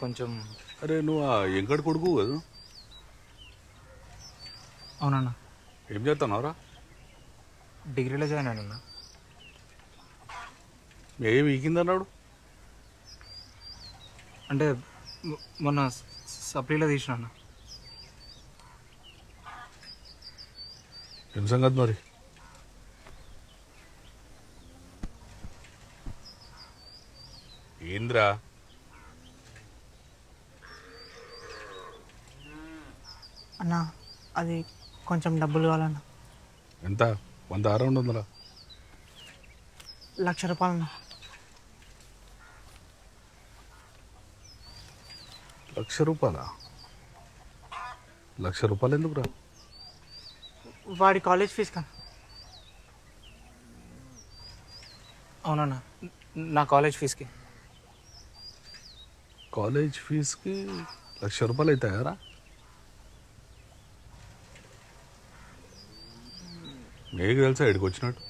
కొంచెం. అరే నువ్వు ఆ ఎంకటి కొడుకు కదా? అవునన్నా. ఏం చేస్తున్నావురా? డిగ్రీలో జాయిన్ అయినా. ఏం ఈకిందన్నాడు? అంటే మొన్న సప్లీలో తీసిన అన్న. ఏం సంగతి మరి? ఏంద్రా? అన్న అది కొంచెం డబ్బులు కావాలన్నా. ఎంత? 100 200? ₹1,00,000 అన్న. ₹1,00,000? ₹1,00,000 ఎందుకురా? వాడి కాలేజ్ ఫీజు కన్నా. అవునన్నా, నా కాలేజ్ ఫీజుకి. కాలేజ్ ఫీజుకి ₹1,00,000 అవుతాయారా? మీకు తెలుసా ఇక్కడికి వచ్చినట్టు?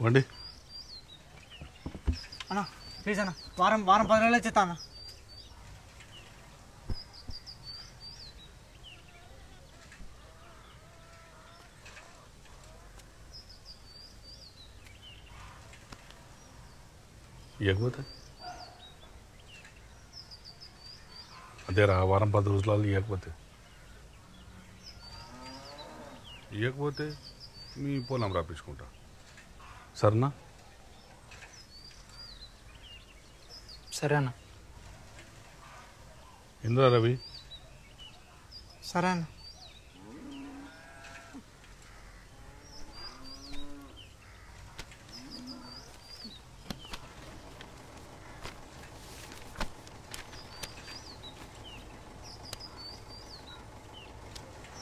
వండి అన్న ప్లీజ్ అన్న, వారం 10 రోజులు వచ్చేస్తా అన్న. ఇవ్వకపోతే అదేరా, వారం 10 రోజులలో ఇవ్వకపోతే మీ పొలం రాపించుకుంటా. సరేనా? సరే అన్న. ఇంద్రా రవి. సరే అన్న.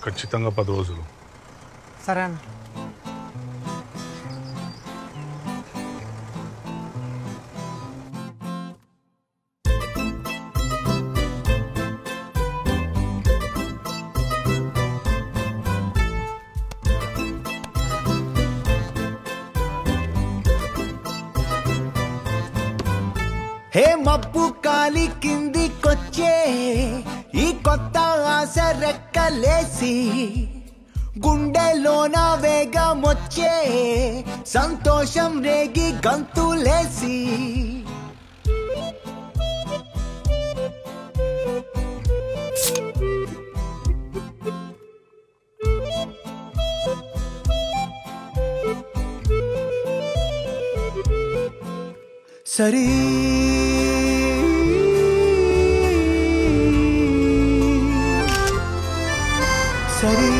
ఖచ్చితంగా 10 రోజులు. సరే అన్న. హే మబ్బు కాలి కిందికొచ్చే ఈ కొత్త ఆశ రెక్కలేసి గుండెలోన వేగమొచ్చే సంతోషం రేగి గంతులేసి సరీ సరీ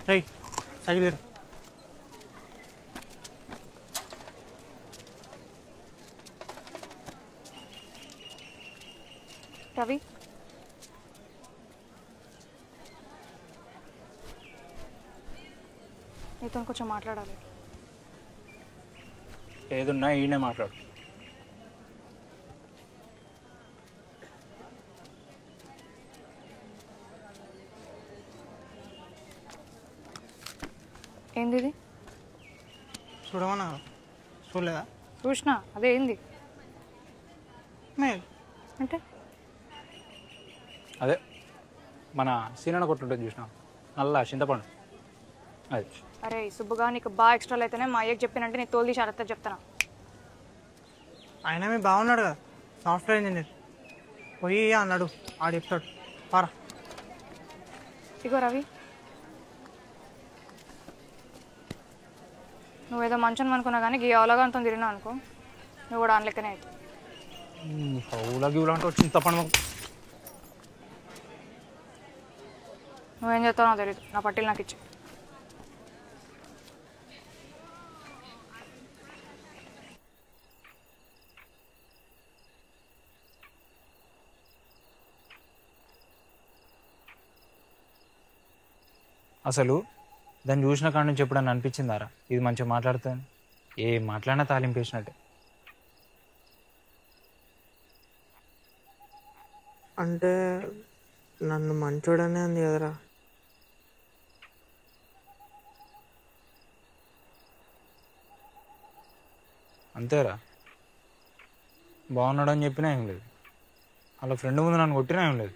రై సైకిల్ రవి నీతో కొంచెం మాట్లాడాలి. ఏదున్నా ఈయనే మాట్లాడు. ఏంది ఇది? చూడమన్నా చూడలేదా? చూసినా, అదే ఏంది మేల్ అంటే? అదే మన సీనన్న కొట్టుంటుంది చూసినా, నల్ల చింతపండు అది. అరే సుబ్బుగా నీకు బాగా ఎక్స్ట్రాలు అయితేనే మా అయ్యకి చెప్పినంటే నీ తోలు తీసి అరత చెప్తాను. ఆయన మీ బాగున్నాడు కదా, సాఫ్ట్వేర్ ఇంజనీర్. పోయి అన్నాడు, ఆడు చెప్తాడు. పారా. ఇగో రవి, నువ్వేదో మంచం అనుకున్నా కానీ గీ అవలగాంతో తిరిగినా అనుకో, నువ్వు కూడా అనలెక్కనే అవుతావు. హౌలా గివులా అంటే చింతపండు. నువ్వేం చేస్తావు నాకు తెలియదు, నా పట్టీలు నాకు ఇచ్చి. అసలు దాన్ని చూసిన కాడ నుంచి ఎప్పుడన్నా అనిపించిందారా ఇది మంచిగా మాట్లాడుతుంది? ఏ మాట్లాడినా తాలింపేసినట్టే. అంటే నన్ను మంచోడనే అంది కదరా. అంతేరా, బాగున్నాడు అని చెప్పినా ఏం లేదు, వాళ్ళ ఫ్రెండ్ ముందు నన్ను కొట్టినా ఏం లేదు.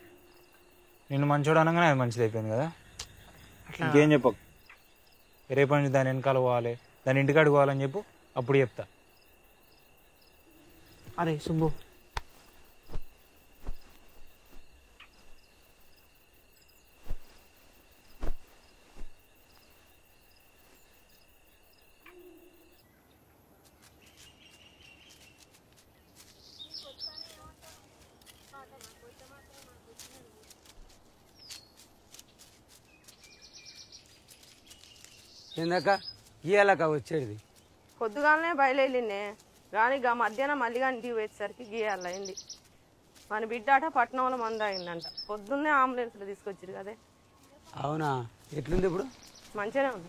నిన్ను మంచోడు అనగానే అది మంచిది అయిపోయింది కదా. ఇంకేం చెప్పకు. రేపటి నుంచి దాని వెనకాల పోవాలి, దాని ఇంటికాడికి పోవాలని చెప్పు, అప్పుడు చెప్తా. అరే సుబ్బు, ఏందాక గీయాలక వచ్చేది? పొద్దుగానే బయలుదేరినే కానీ ఇక మధ్యాహ్నం మళ్ళీ కానీ ఇంటికి పోయేసరికి గీయాలైంది. మన బిడ్డ అట పట్నంలో మంద అయిందంట. పొద్దున్నే అంబులెన్స్లో తీసుకొచ్చారు కదే. అవునా? ఎట్లుంది ఇప్పుడు? మంచిగానే ఉంది.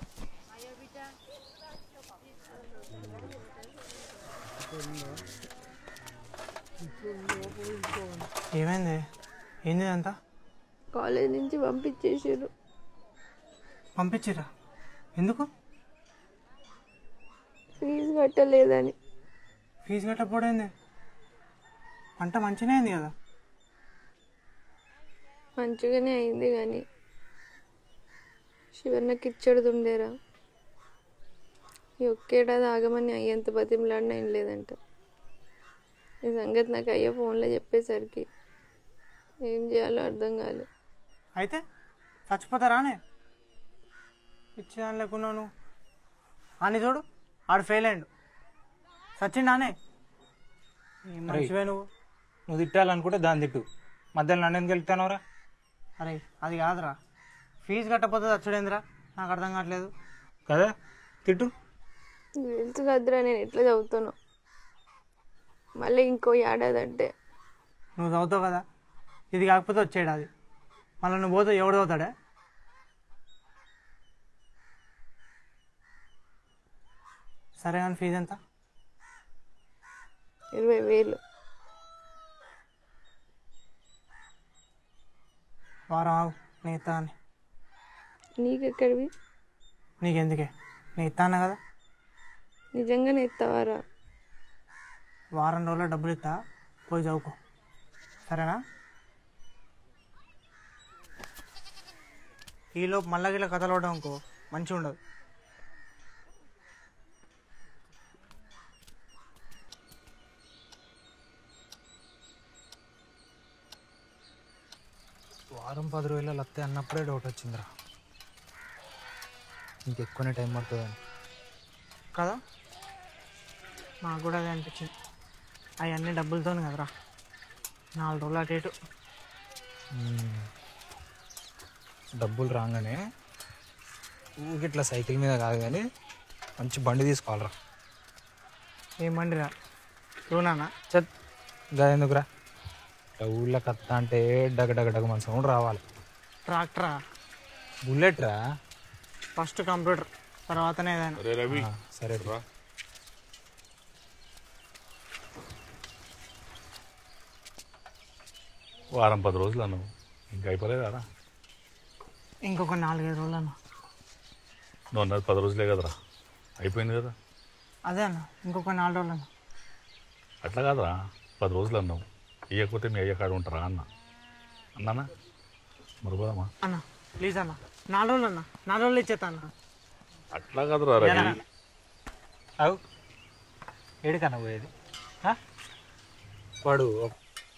ఏమైంది? ఏంది అంతా? కాలేజ్ నుంచి పంపించేసారు. పంపించారా? ఎందుకు? ఫీజు కట్టలేదని. ఫీజు కట్టకపోయింది? పంట మంచిగానే అయింది కదా. మంచిగానే అయింది కానీ శివన్నకి ఇచ్చడు ఉండేరా. ఈ ఒక్కేడాది ఆగమని అయ్యేంత బతిమలాడినా ఏం లేదంట. ఈ సంగతి నాకు అయ్యే ఫోన్లో చెప్పేసరికి ఏం చేయాలో అర్థం కాలేదు. అయితే చచ్చిపోతారానే? ఇచ్చేదాని లేకున్నాను అని చూడు, ఆడు ఫెయిల్ అయ్యాడు. సచిండానే మంచివే నువ్వు. నువ్వు తిట్టాలనుకుంటే దాన్ని తిట్టు, మధ్యలో నన్ను ఎందుకు వెళ్తానవరా? అరే అది కాదురా, ఫీజు కట్టకపోతే వచ్చాడేంద్రా, నాకు అర్థం కావట్లేదు కదా. తిట్టు. తెలుసు కదరా నేను ఎట్లా చదువుతాను, మళ్ళీ ఇంకో ఏడాది అంటే. నువ్వు చదువుతావు కదా, ఇది కాకపోతే వచ్చాడు అది, మళ్ళీ నువ్వు పోతే ఎవడు చదువుతాడే? సరే కానీ ఫీజు ఎంత? 20,000. వారం ఆగు, నేను ఇస్తా అని. నీకెక్కడివి? నీకెందుకే, నేను ఇస్తా అన్నా కదా. నిజంగానే ఇస్తావారా? వారం రోజుల్లో డబ్బులు ఇస్తా, పోయి చదువుకో, సరేనా? ఈలోపు మళ్ళా గిట్ల కథలు పడడం అనుకో మంచిగా ఉండదు. వారం 10 రోజులు వస్తే అన్నప్పుడే డౌట్ వచ్చిందిరా, ఇంకెక్కువనే టైం పడుతుందని కదా. నాకు కూడా అదే అనిపించింది. అవన్నీ డబ్బులతో కదరా, 4 రోజులు అటు ఇటు. డబ్బులు రాగానే ఊగిట్లా సైకిల్ మీద కాదు కానీ మంచి బండి తీసుకోవాలరా. ఏం బండిరా? లూనానా? చత్ గా ఎందుకురా, ఊళ్ళో కత్త అంటే డగ మన సౌండ్ రావాలి. ట్రాక్టరా? బుల్లెట్ రా. ఫస్ట్ కంప్యూటర్, తర్వాతనే ఏదైనా. సరే రా. వారం 10 రోజులు అన్నావు, ఇంకా అయిపోలేదా? ఇంకొక 4-5 రోజులు అన్న. నువ్వు అన్నది 10 రోజులే కదరా, అయిపోయింది కదా. అదే అన్న, ఇంకొక 4 రోజులు అన్న. అట్లా కాదురా, 10 రోజులు అన్నావు, ఇవ్వకపోతే మీ అయ్య కాడ ఉంటారా అన్నానా? మరి పోదామా అన్న? ప్లీజ్ అన్న, 4 రోజులు అన్న, 4 రోజులు ఇచ్చేస్తా అన్న. అట్లా కాదురా రవి. అవు ఏడికన్నా పోయేది? వాడు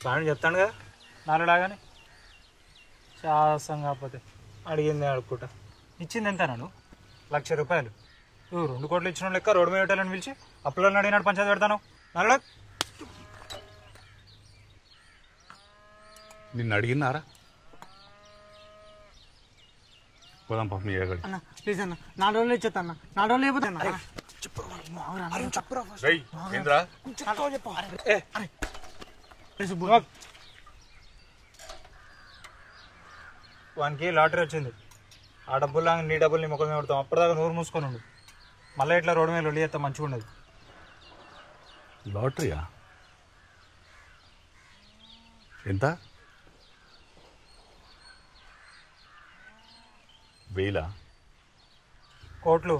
ప్రాణి చెప్తాను కదా నాలుగులాగానే, శాసం కాకపోతే అడిగింది అడుక్కుంటా. ఇచ్చింది ఎంత నన్ను? 1,00,000 రూపాయలు. నువ్వు 2 కోట్లు ఇచ్చిన లెక్క రోడ్డు మీద పెట్టాలని పిలిచి అప్పులను అడిగినాడు పంచాయతీ పెడతాను. నల్ల నిన్ను అడిగినారా? పోదాం పాప మీ అయ్య అన్న. ప్లీజ్ అన్న, 4 రోజులు ఇచ్చేస్తా అన్న, 4 రోజులు అయిపోతా అన్న. వానికి లాటరీ వచ్చింది, ఆ డబ్బులు లాగా నీ డబ్బులు నీ ముఖం మీద పెడతాం. అప్పటిదాకా నోరు మూసుకొని ఉండు, మళ్ళీ ఇట్లా రోడ్డు మీద వెళ్ళి చేస్తా, మంచిగా ఉండదు. లాటరీయా? ఎంత? 1000? కోట్లు.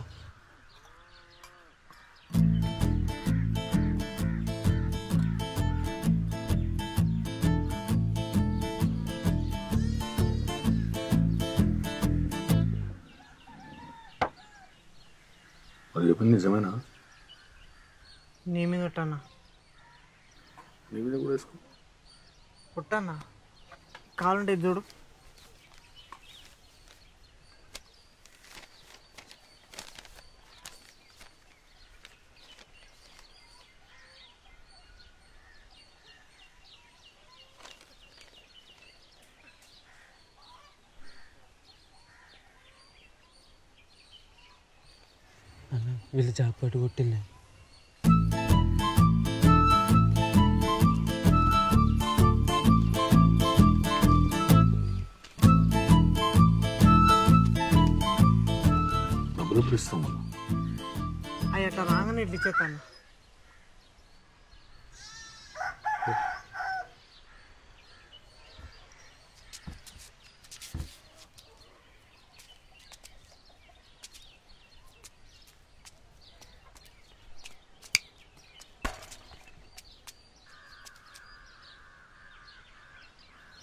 అది చెప్పింది నిజమేనా? నీ మీద కొట్టన్నా. నీ మీద కూడా వేసుకో. కొట్టన్నా, కావాలంటే ఇది చూడు. వీళ్ళు జాగ్రత్త కొట్టింది. డబ్బులు ఎప్పుడు ఇస్తాం? అవి అట్లా రాగానే ఇట్లా ఇచ్చేస్తాను.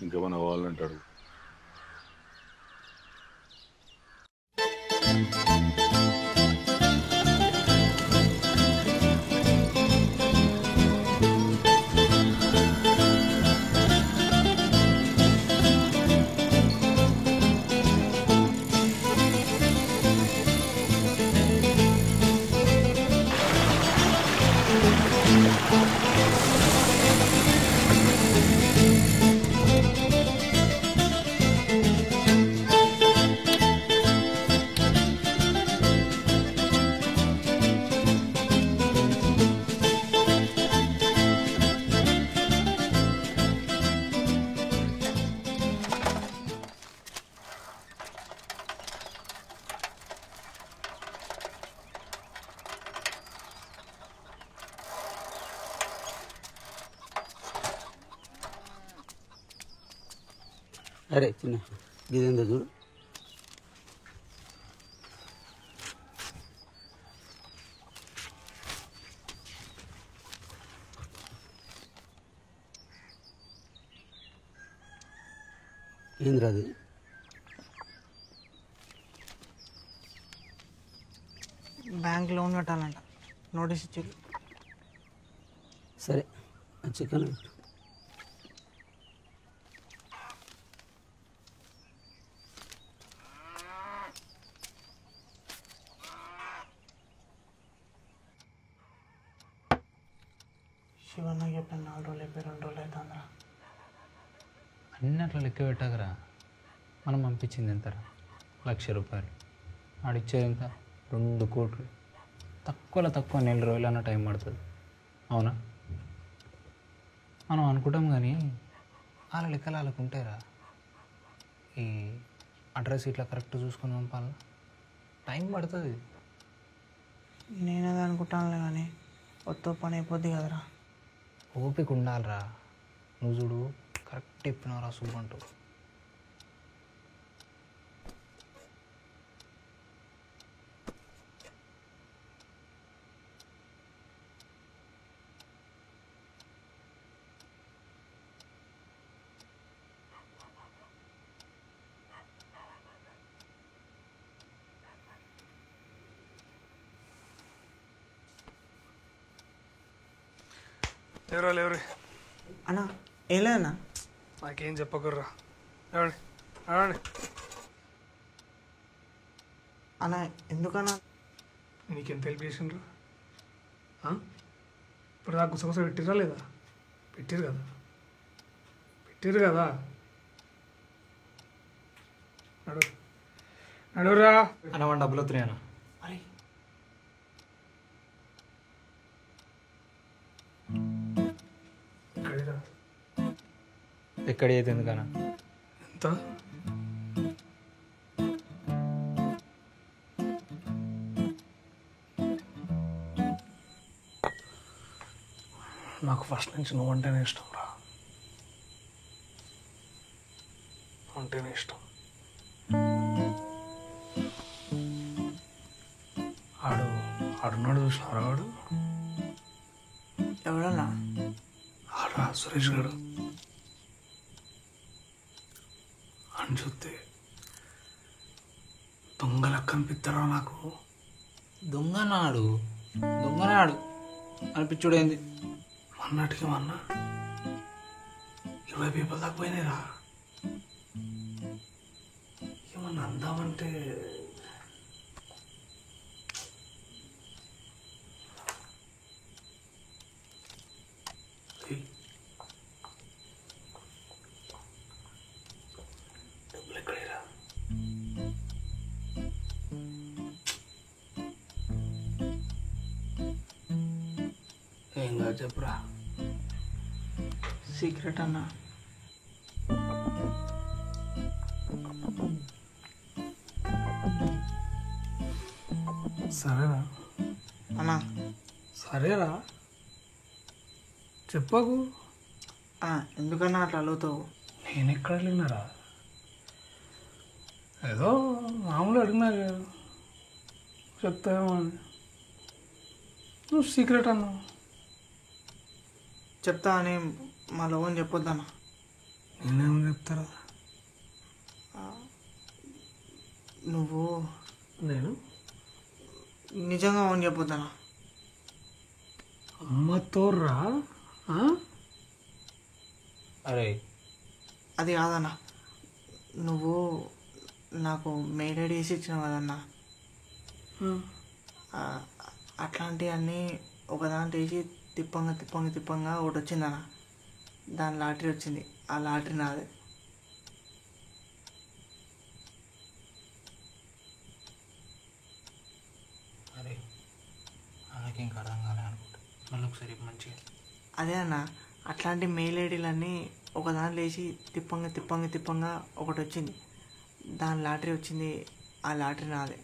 ఇంకేమైనా కావాలంటాడు. అరే చిన్న ఇదేందో చూడు. ఏంద్రా అది? బ్యాంక్ లోన్ కట్టాలంట, నోటీస్ ఇచ్చారు. సరే చికెన్ శివన్న చెప్పాను 4 రోజులు అయిపోయి 2 రోజులు అవుతుందిరా. అన్నీ అట్లా లెక్క పెట్టకరా. మనం పంపించింది ఎంతరా? 1,00,000 రూపాయలు. ఆడిచ్చేది ఎంత? 2 కోట్లు. తక్కువలో తక్కువ 4 రోజులన్నా టైం పడుతుంది. అవునా? మనం అనుకుంటాం కానీ వాళ్ళ లెక్కలు వాళ్ళకు ఉంటాయిరా. ఈ అడ్రస్ ఇట్లా కరెక్ట్ చూసుకొని పంపాలి, టైం పడుతుంది. నేనేది అనుకుంటానులే కానీ కొత్త పని అయిపోద్ది కదరా. ఓపిక ఉండాలిరా. నువ్వు చూడు కరెక్ట్ చెప్పినవరా సూపంటూ. లేవరే అన్నా ఏం లేదన్నా. నాకేం చెప్పకుర్రా. ఏమండి ఏమండి అన్నా ఎందుకన్నా? నీకెంత హెల్ప్ చేసిండ్రు? ఇప్పుడు నాకు గుసగుస పెట్టిరా లేదా? పెట్టిరు కదా, పెట్టిరు కదా. నడురా అన్న. 1 డబ్బులు వస్తున్నాయన్నా. ఎక్కడ అయితే ఎందుకన్నా? ఎంత? నాకు ఫస్ట్ నుంచి నువ్వంటేనే ఇష్టం రా. అంటేనే ఇష్టం. ఆడున్నాడు చూసినారా? వాడు ఎవడన్నా? ఆడా సురేష్ గారు అని చూస్తే దొంగలకు కనిపిస్తారా నాకు? దొంగనాడు దొంగనాడు అనిపించుడేంది? మొన్నటికి మొన్న 20 పీపుల్ దాకా పోయినాయిరా. ఏమన్నా అందామంటే డబ్బులు ఎక్కడేరా? ఏం కాదు చెప్పురా. సీక్రెట్ అన్నా. సరేరా అన్నా. సరేరా చెప్పకు. ఎందుకన్నా అట్లా అడుగుతావు? నేను ఎక్కడ అడిగినారా? ఏదో మామూలు అడిగినా కదా, చెప్తావేమో అని. నువ్వు సీక్రెట్ అన్నావు. చెప్తా అని మా లోన్ చెప్పొద్దన్నా. నేనేమని చెప్తారా? నువ్వు నేను నిజంగా ఓన్ చెప్పొద్దన్నా. అమ్మతో రా. అరే అది కాదన్నా, నువ్వు నాకు మెయిల్ ఐడి వేసి ఇచ్చినావు కదన్నా. అట్లాంటివన్నీ ఒకదాంట్లో వేసి తిప్పంగా తిప్పంగా తిప్పంగా ఒకటి వచ్చిందన్న. దాని లాటరీ వచ్చింది. ఆ లాటరీ నాదే. అరే నాకేం అర్థం కాలే అనుకుంటా. మళ్ళీ ఒకసారి మంచిగా అదే అన్న, అట్లాంటి మెయిల్ ఐడీలన్నీ ఒకదాంట్లో వేసి తిప్పంగా తిప్పంగా తిప్పంగా ఒకటి వచ్చింది. దాని లాటరీ వచ్చింది. ఆ లాటరీ నాదే.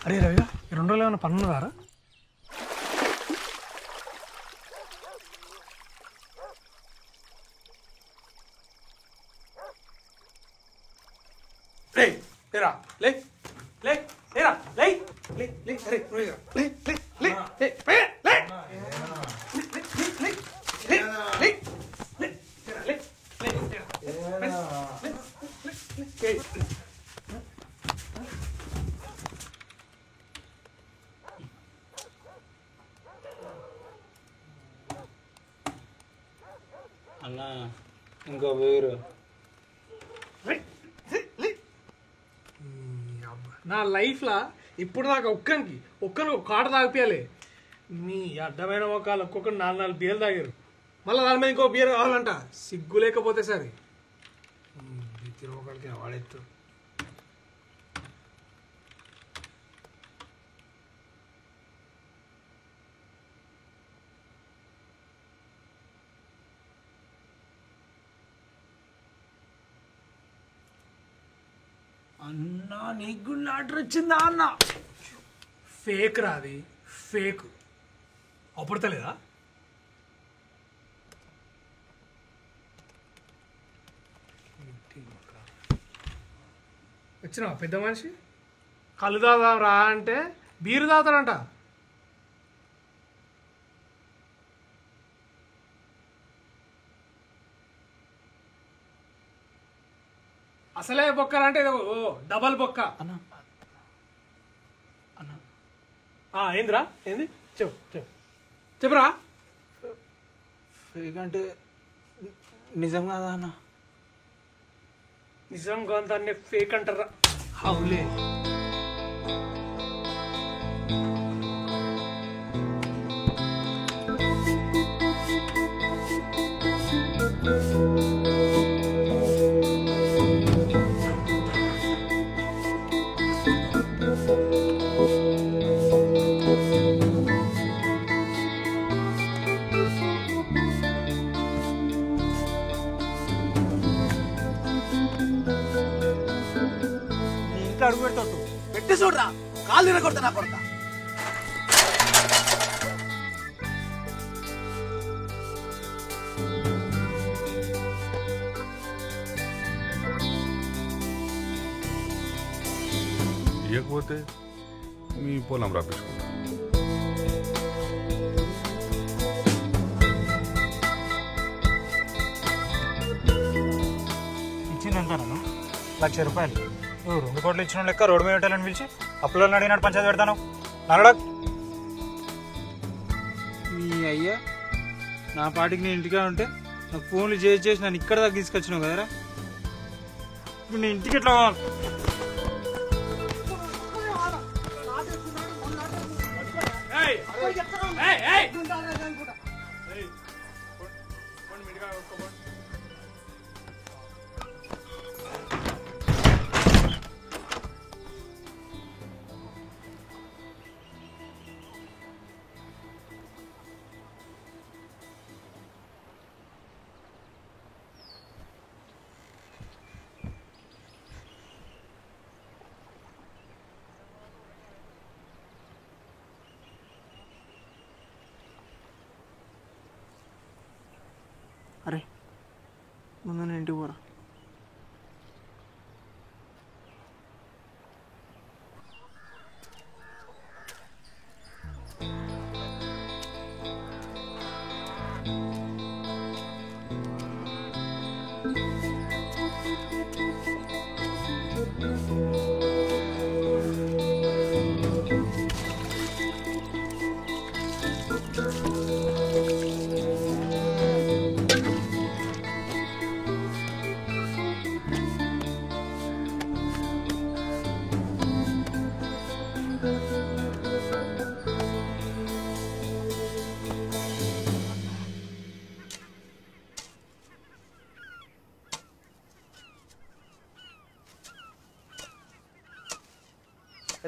అరే రవిగా 2 రోజులు ఏమైనా పని ఉన్నదారా? లేరా లే లే లేరా లే లే లే అరే లే లే లే లే లే అన్న ఇంకో వేరు నా లైఫ్లో ఇప్పుడు దాకా ఒక్కరికి ఒక కాట తాగిపోయాలి. మీ అడ్డమైన మొక్కలు ఒక్కొక్కరు 4 బీర్లు తాగారు. మళ్ళీ దాని మీద ఇంకో బీర్ కావాలంట. సిగ్గు లేకపోతే సరే ఒకడికి వాడెత్తు. అన్నా నీకు లాటరీ వచ్చిందా అన్న? ఫేక్ రాది, ఫేక్. అప్పుడతలేదా? వచ్చినావా పెద్ద మనిషి? కళ్ళు తాగుదాం రా అంటే బీరు తాగుతాడంట. అసలే బొక్కలంటే డబల్ బొక్క. ఏందిరా ఏంది చెప్పు చెప్పురా. ఫేక్ అంటే నిజం కాదా అన్న? నిజం కాదాన్ని ఫేక్ అంటారా? అవులే. అడుగు పెడతాడు పెట్టి చూడరా, కాళ్ళు వినకొడతా నా కొడతా. ఇవ్వకపోతే మీ పొలం రప్పించుకుంటా. ఇచ్చిందంటాను 1,00,000 రూపాయలు. నువ్వు 2 కోట్లు ఇచ్చిన లెక్క రోడ్డు మీద పెట్టాలని పిలిచి అప్పులను అడిగినట్టు పంచాయతీ పెడతాను. నరడా మీ అయ్యా నా పాటికి నేను ఇంటిగా ఉంటే నాకు ఫోన్లు చేసి నన్ను ఇక్కడ దాకా తీసుకొచ్చినావు కదరా. ఇప్పుడు నేను ఇంటికి ఎట్లా అరే ముందు నేను ఇంటికి పోరా.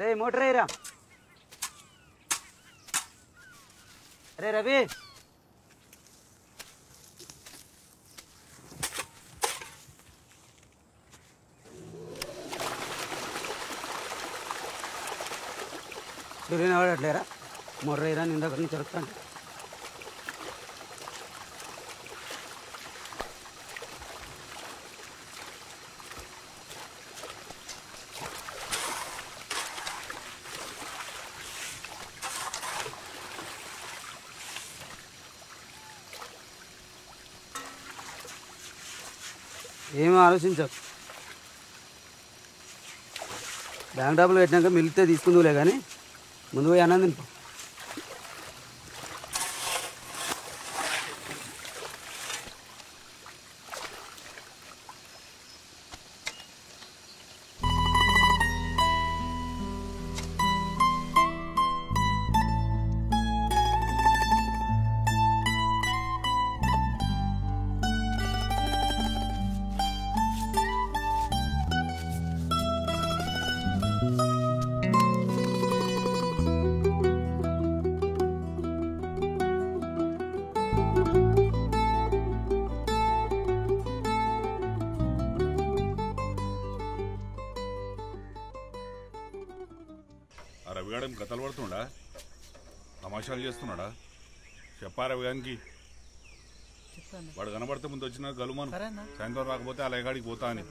రే మోటర్ అయ్యరా. అరే రవి సూర్యన వాడట్లేరా మొర్రైరా నిందక నుంచి చెప్తాను. ఏమీ ఆలోచించకు. బ్యాంక్ డబ్బులు పెట్టినాక మిగిలితే తీసుకుందులే కానీ ముందు పోయి అన్నం తినిపో. రవిగాడేం కథలు పడుతున్నాడా, తమాషాలు చేస్తున్నాడా? చెప్పా రవిగానికి. వాడు కనబడితే ముందు వచ్చిన గలుమాను, సాయంత్రం రాకపోతే ఆ లేగాడికి పోతా అని.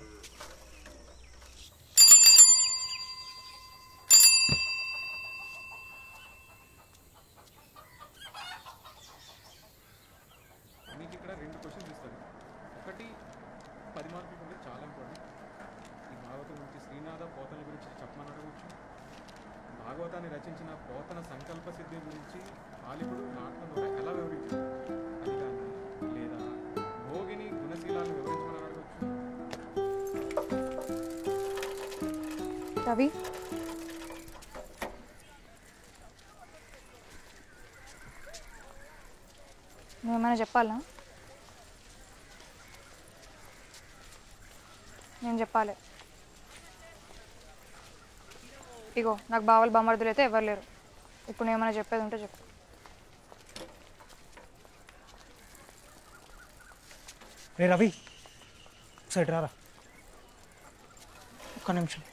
మీకు ఇక్కడ 2 క్వశ్చన్స్ ఇస్తారు. ఒకటి 10 మార్కులు ఉంటే చాలా ఇంపార్టెంట్. ఈ భాగవతం గురించి శ్రీనాథ పోతన గురించి చెప్పమని అడగవచ్చు. భాగవతాన్ని రచించిన పోతన సంకల్ప సిద్ధి గురించి ఆలిపుడు నాటకం ద్వారా ఎలా వివరించారు అది కానీ, లేదా భోగిని గుణశీలాన్ని వివరించమని అడగవచ్చు. రవి, నువ్వేమైనా చెప్పాలా? నేను చెప్పాలి. ఇగో నాకు బావలు బామర్దులు అయితే ఎవరు లేరు. ఇప్పుడు నేను ఏమైనా చెప్పేది ఉంటే చెప్పు. రే రవి, సైడ్ రారా ఒక్క నిమిషం.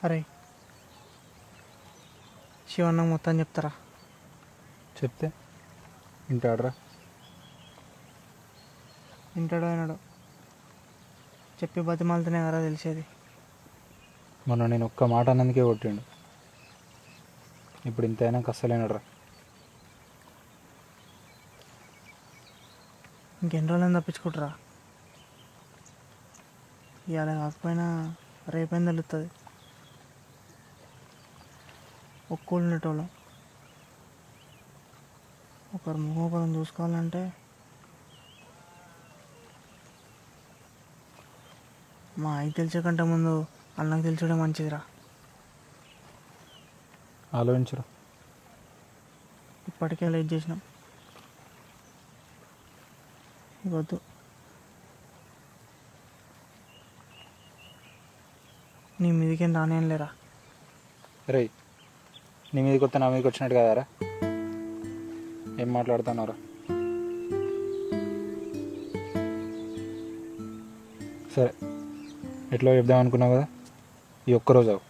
అరే శివన్న మొత్తం చెప్తారా? చెప్తే వింటాడరా? వింటాడో వినడో చెప్పి బతిమాలతోనే కదా తెలిసేది. మొన్న నేను ఒక్క మాట అన్నందుకే కొట్టిండు. ఇప్పుడు ఇంతైనా కష్టలేనడరా. ఇంకెన్ని రోజులని తప్పించుకుంటారా? ఇవాళ కాకపోయినా రేపైనా తెలుస్తుంది. ఒక్కళ్ళు ఉండేటోళ్ళం ఒకరు ముఖం ఒకరిని చూసుకోవాలంటే మా అయ్యి తెలిసే కంటే ముందు అన్నకు తెలిసడం మంచిదిరా. ఆలోచించరా. ఇప్పటికే లేట్ చేసినాం. వద్దు, నీ మీదకేం రానేం లేరా. రే నీ మీదకి వస్తే నా మీదకి వచ్చినట్టు కదారా? ఏం మాట్లాడుతున్నారా? సరే ఎట్లా చెప్దాం అనుకున్నావు కదా, ఈ ఒక్కరోజు అవు.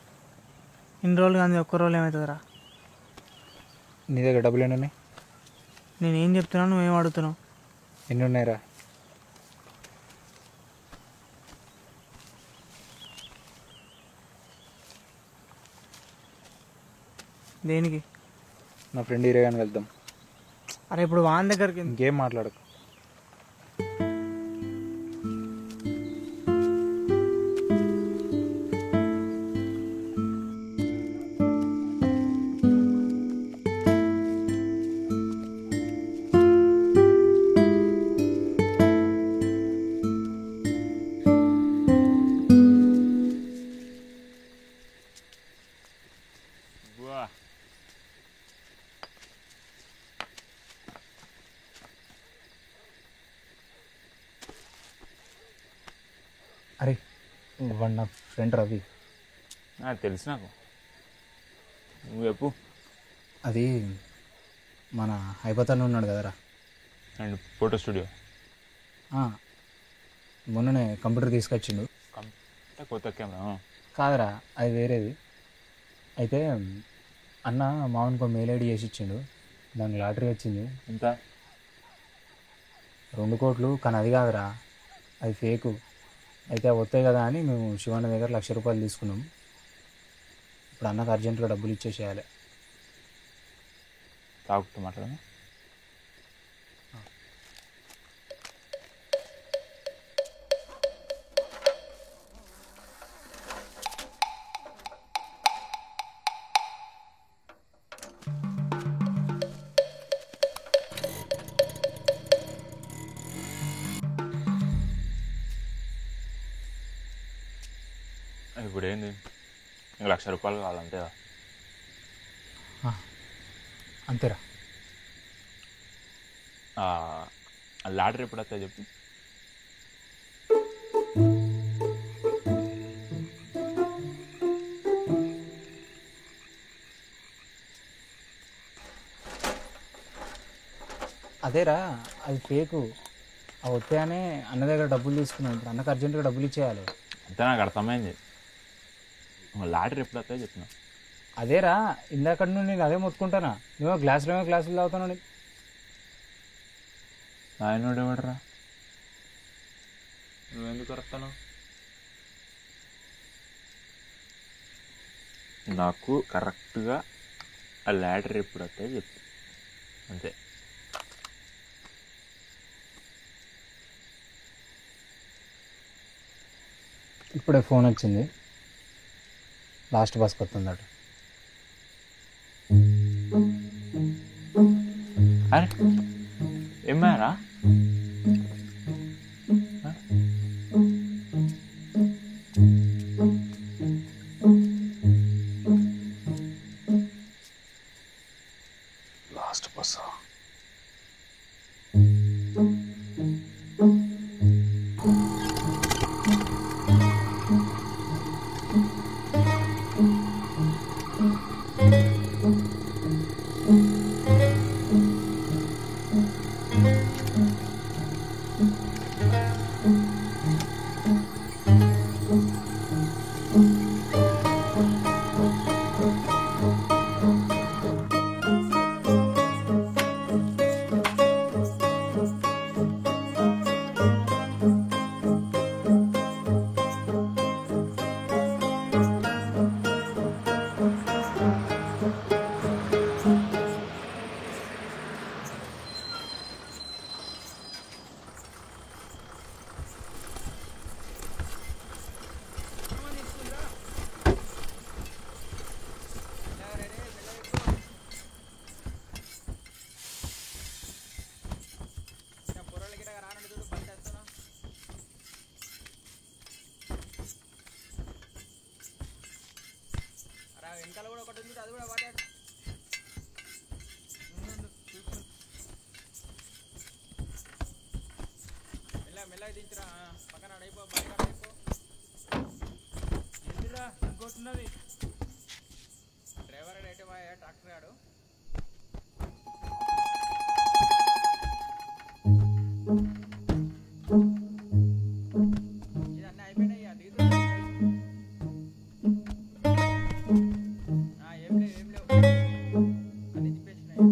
ఇన్ని రోజులు కానీ ఒక్క రోజు ఏమవుతుందిరా? నీ దగ్గర డబ్బులు ఎన్ని ఉన్నాయి? నేనేం చెప్తున్నావు, నువ్వేం అడుగుతున్నావు? ఎన్ని ఉన్నాయిరా? దేనికి? నా ఫ్రెండ్ ఈరేగాని వెళ్దాం. అరే ఇప్పుడు వాన్ దగ్గరికి ఇంకేం మాట్లాడకు. Buah. అరే వాడు నా ఫ్రెండ్ రవి. తెలుసు నాకు. నువ్వు చెప్పు. అది మన హైదరాబాద్లో ఉన్నాడు కదరా అండ్ ఫోటో స్టూడియో. మొన్ననే కంప్యూటర్ తీసుకొచ్చిండు. కొత్త కెమెరా కాదరా, అది వేరేది. అయితే అన్న మామూలుగా మెయిల్ ఐడి చేసి ఇచ్చిండు. దానికి లాటరీ వచ్చింది. ఎంత? 2 కోట్లు. కానీ అది కాదురా, అది ఫేకు. అయితే అవి వస్తాయి కదా అని మేము శివన్న దగ్గర 1,00,000 రూపాయలు తీసుకున్నాం. ఇప్పుడు అన్నకు అర్జెంటుగా డబ్బులు ఇచ్చేసేయాలి. తాగుతూ మాట్లాడమా? ఇప్పుడు ఏంది, నీకు 1,00,000 రూపాయలు కావాలంతేగా? అంతేరా. లాటరీ ఎప్పుడు వస్తాయి చెప్పు. అదేరా, అది ఫేకు. అవి వస్తాయనే అన్న దగ్గర డబ్బులు తీసుకున్నాం. ఇప్పుడు అన్నకు అర్జెంటుగా డబ్బులు ఇచ్చేయాలి. అంతే, నాకు అర్థమైంది. లాటరీ ఎప్పుడు వస్తాయో చెప్పిన. అదేరా, ఇందాక నుండి నేను అదే మొత్తుకుంటానా. నువ్వు గ్లాసులు తాగుతాను. ఆయనోడు ఎవడరా? నువ్వెందుకు వస్తాను? నాకు కరెక్ట్గా ఆ లాటరీ ఎప్పుడు వస్తాయో చెప్పు, అంతే. ఇప్పుడే ఫోన్ వచ్చింది, లాస్ట్ బస్కి వస్తుందట. అరే ఏమారా? లాస్ట్ బస్సా? వెనకాల కూడా ఒకటి ఉంది, అది కూడా వాడాడు. మెల్లగా దించురా, పక్కన అయిపో, బయట అయిపో. ఎందురా ఇంకోటున్నది? డ్రైవర్ అయితే ట్రాక్టర్ ఆడు. ఇదన్నీ అయిపోయినాయి. ఏం లేవు అన్ని తిప్పేసినాయి.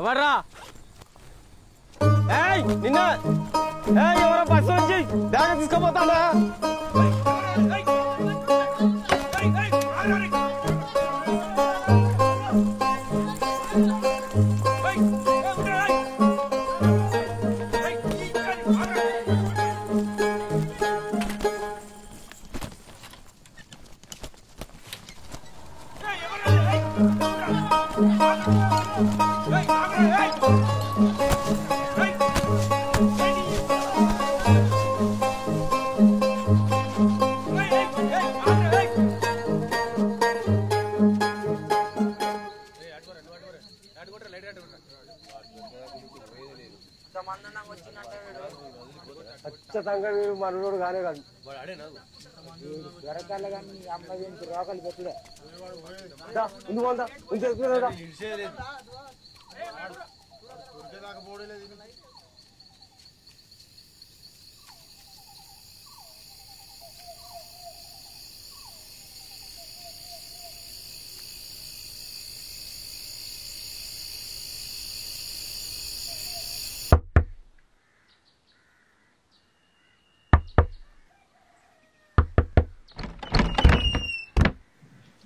ఎవర్రా? నిన్న ఎవరో బస్సు వచ్చి బ్యాగ్ తీసుకుపోతాడా ఖచ్చితంగా వీడు మనోడు కానే కాదు దొరకాల కానీ అమ్మాయి రోకలు పెట్టుడే ఉందా ఉంచేదా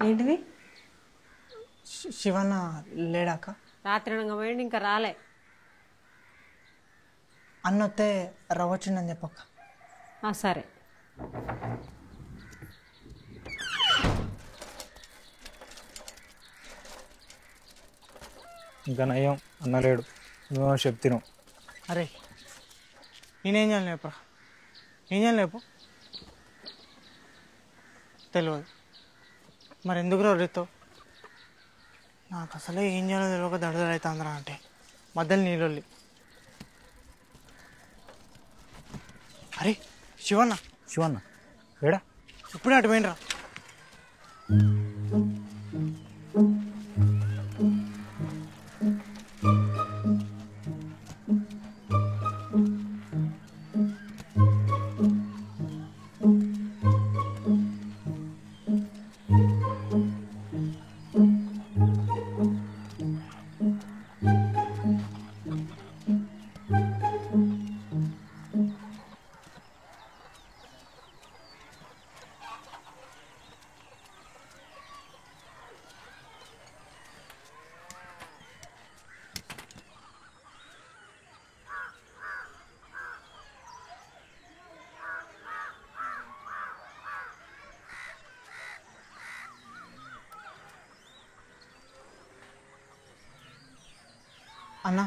ఏంటిది శివన్న లేడాక రాత్రి పోయింది ఇంకా రాలే అన్నొత్తే రవ్వచ్చిందని చెప్పక్క సరే ఇంకా నయం అన్నలేడు నువ్వు చెప్తున్నావు. అరే నేనేం చేయాలి లేపరా ఏం చేయాలి లేపు తెలియదు మరి ఎందుకు రేతో నాకు అసలే ఏం చేయాలో తెలియక దడదడవుతుందిరా అంటే మధ్యలో నీళ్ళొల్లి. అరే శివన్న శివన్న ఏడా ఇప్పుడే అటు పోయినరా. అన్నా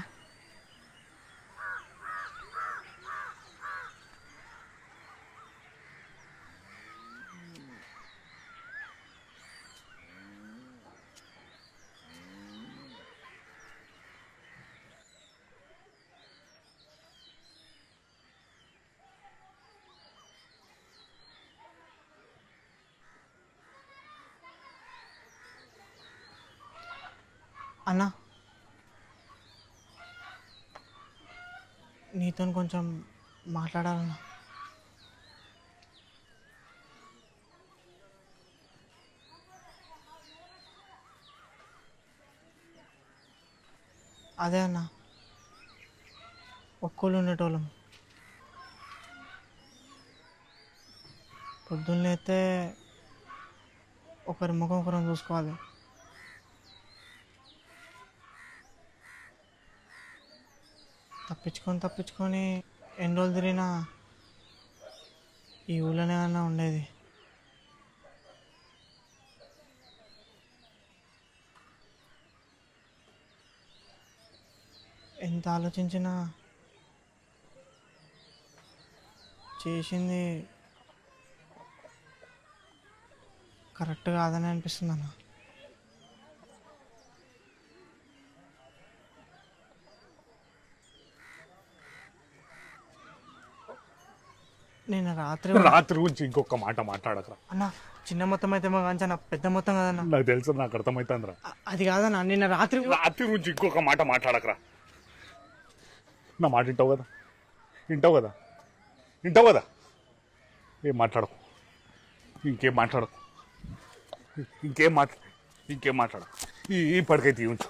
అన్నా నీతో కొంచెం మాట్లాడాలన్నా. అదే అన్న ఒక్కళ్ళు ఉండేటోళ్ళం పొద్దున్నైతే ఒకరి ముఖం ఒకరం చూసుకోవాలి. తప్పించుకొని ఎన్ని రోజులు తిరిగినా ఈ ఊళ్ళోనే అన్నా ఉండేది. ఎంత ఆలోచించినా చేసింది కరెక్ట్ కాదని అనిపిస్తుంది అన్న. నేను రాత్రి గురించి ఇంకొక మాట మాట్లాడకరా అన్న. చిన్న మొత్తం అయితే అంచనా పెద్ద మొత్తం కదన్నా. నాకు తెలుసు, నాకు అర్థమవుతుందిరా. అది కాదన్నా, నిన్న రాత్రి గురించి ఇంకొక మాట మాట్లాడకరా. నా మాట వింటావు కదా ఏం మాట్లాడకు, ఇంకేం మాట్లాడకు ఈ పడికైతే ఉంచు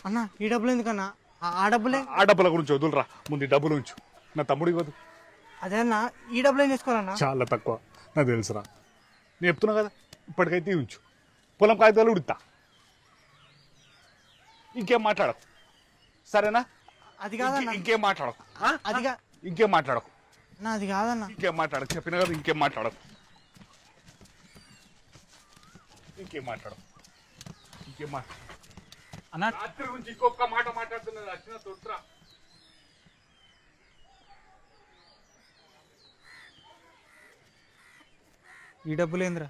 అన్న. ఈ డబ్బులు ఎందుకన్నా? ఆ డబ్బులే ఆ డబ్బుల గురించి వదులురా, ముందు ఈ డబ్బులు ఉంచు. నా తమ్ముడికి వద్దు. అదే అన్న, ఈ డబ్బులు ఏం చేసుకోవాలన్నా? చాలా తక్కువ, నాకు తెలుసురా. నేను చెప్తున్నా కదా, ఇప్పటికైతే ఉంచు. పొలం కాగితాలు ఉడుతా, ఇంకేం మాట్లాడకు, సరేనా? అది కాదన్న. ఇంకేం మాట్లాడకు, అది ఇంకేం మాట్లాడకు. అది కాదన్న. ఇంకేం మాట్లాడకు, చెప్పిన కదా ఇంకేం మాట్లాడకు, ఇంకేం మాట్లాడకు, ఇంకేం మాట్లాడు అన్న. రాత్రి గురించి ఇంకొక మాట మాట్లాడుతున్నది వచ్చిన తొట్రా. ఈ డబ్బులు ఏందిరా?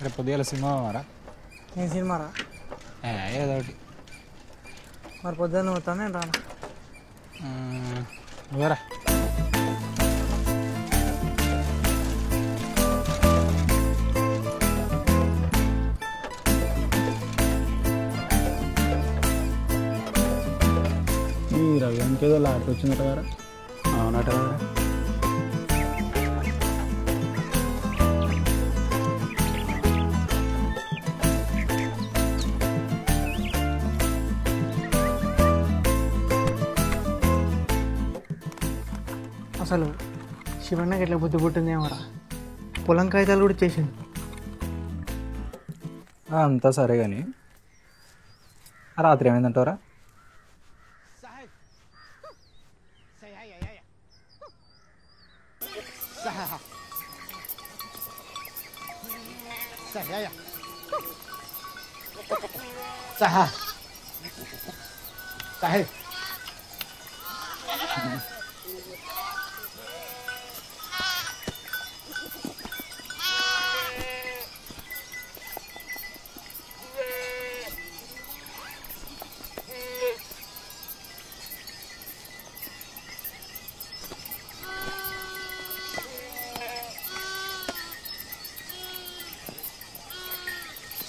రేపు పొద్దుగాల సినిమా మారా? నేను సినిమారా? ఏదో ఒకటి. మరి పొద్దున్న పోతాను నేను రాను. నువ్వరా? ఈ రవి ఇంకేదో లాటరీ వచ్చిందట కదా? అవునట కదా. అసలు శివన్నకి ఎట్లా బుద్ధి పుట్టిందేమోరా, పొలం కాగితాలు కూడా చేసింది. అంతా సరే కానీ రాత్రి ఏమైందంటారా? साहेब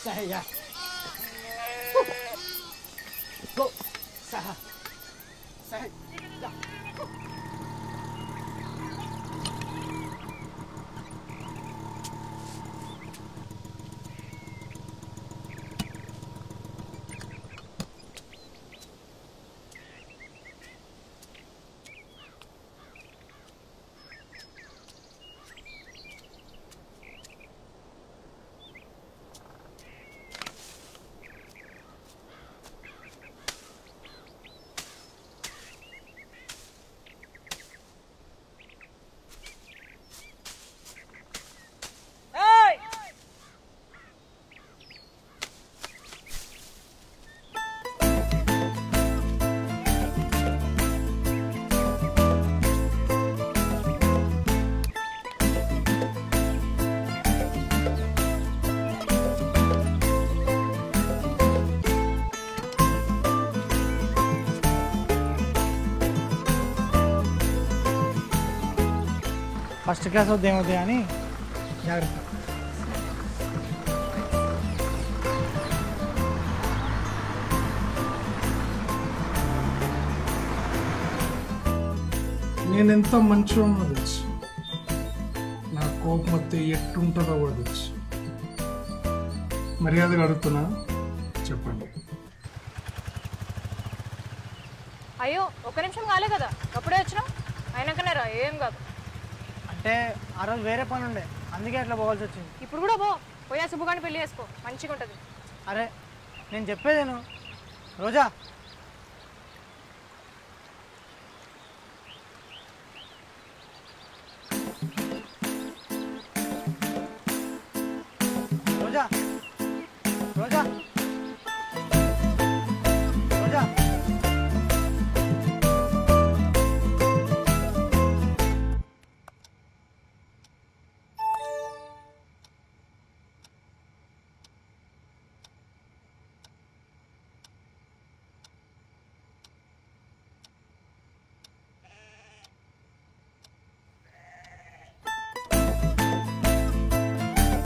Saya. Go. Saya. Saya. Ya. First class వద్ద ఏమవుతాయి కానీ జాగ్రత్త. నేను ఎంత మంచిగా తెలుసు, నా కోపం వస్తే ఎట్టుంటుందో కూడా తెలుసు. మర్యాదగా అడుగుతున్నా, చెప్పండి. అయ్యో ఒక్క నిమిషం కాలే కదా, అప్పుడే వచ్చినావు. అయినాకనే రా, ఏం కాదు. అంటే ఆ రోజు వేరే పని ఉండే, అందుకే అట్లా పోవాల్సి వచ్చింది. ఇప్పుడు కూడా పోయా శుభగాని పెళ్లి చేసుకో, మంచిగా ఉంటుంది. అరే నేను చెప్పేదేను రోజా,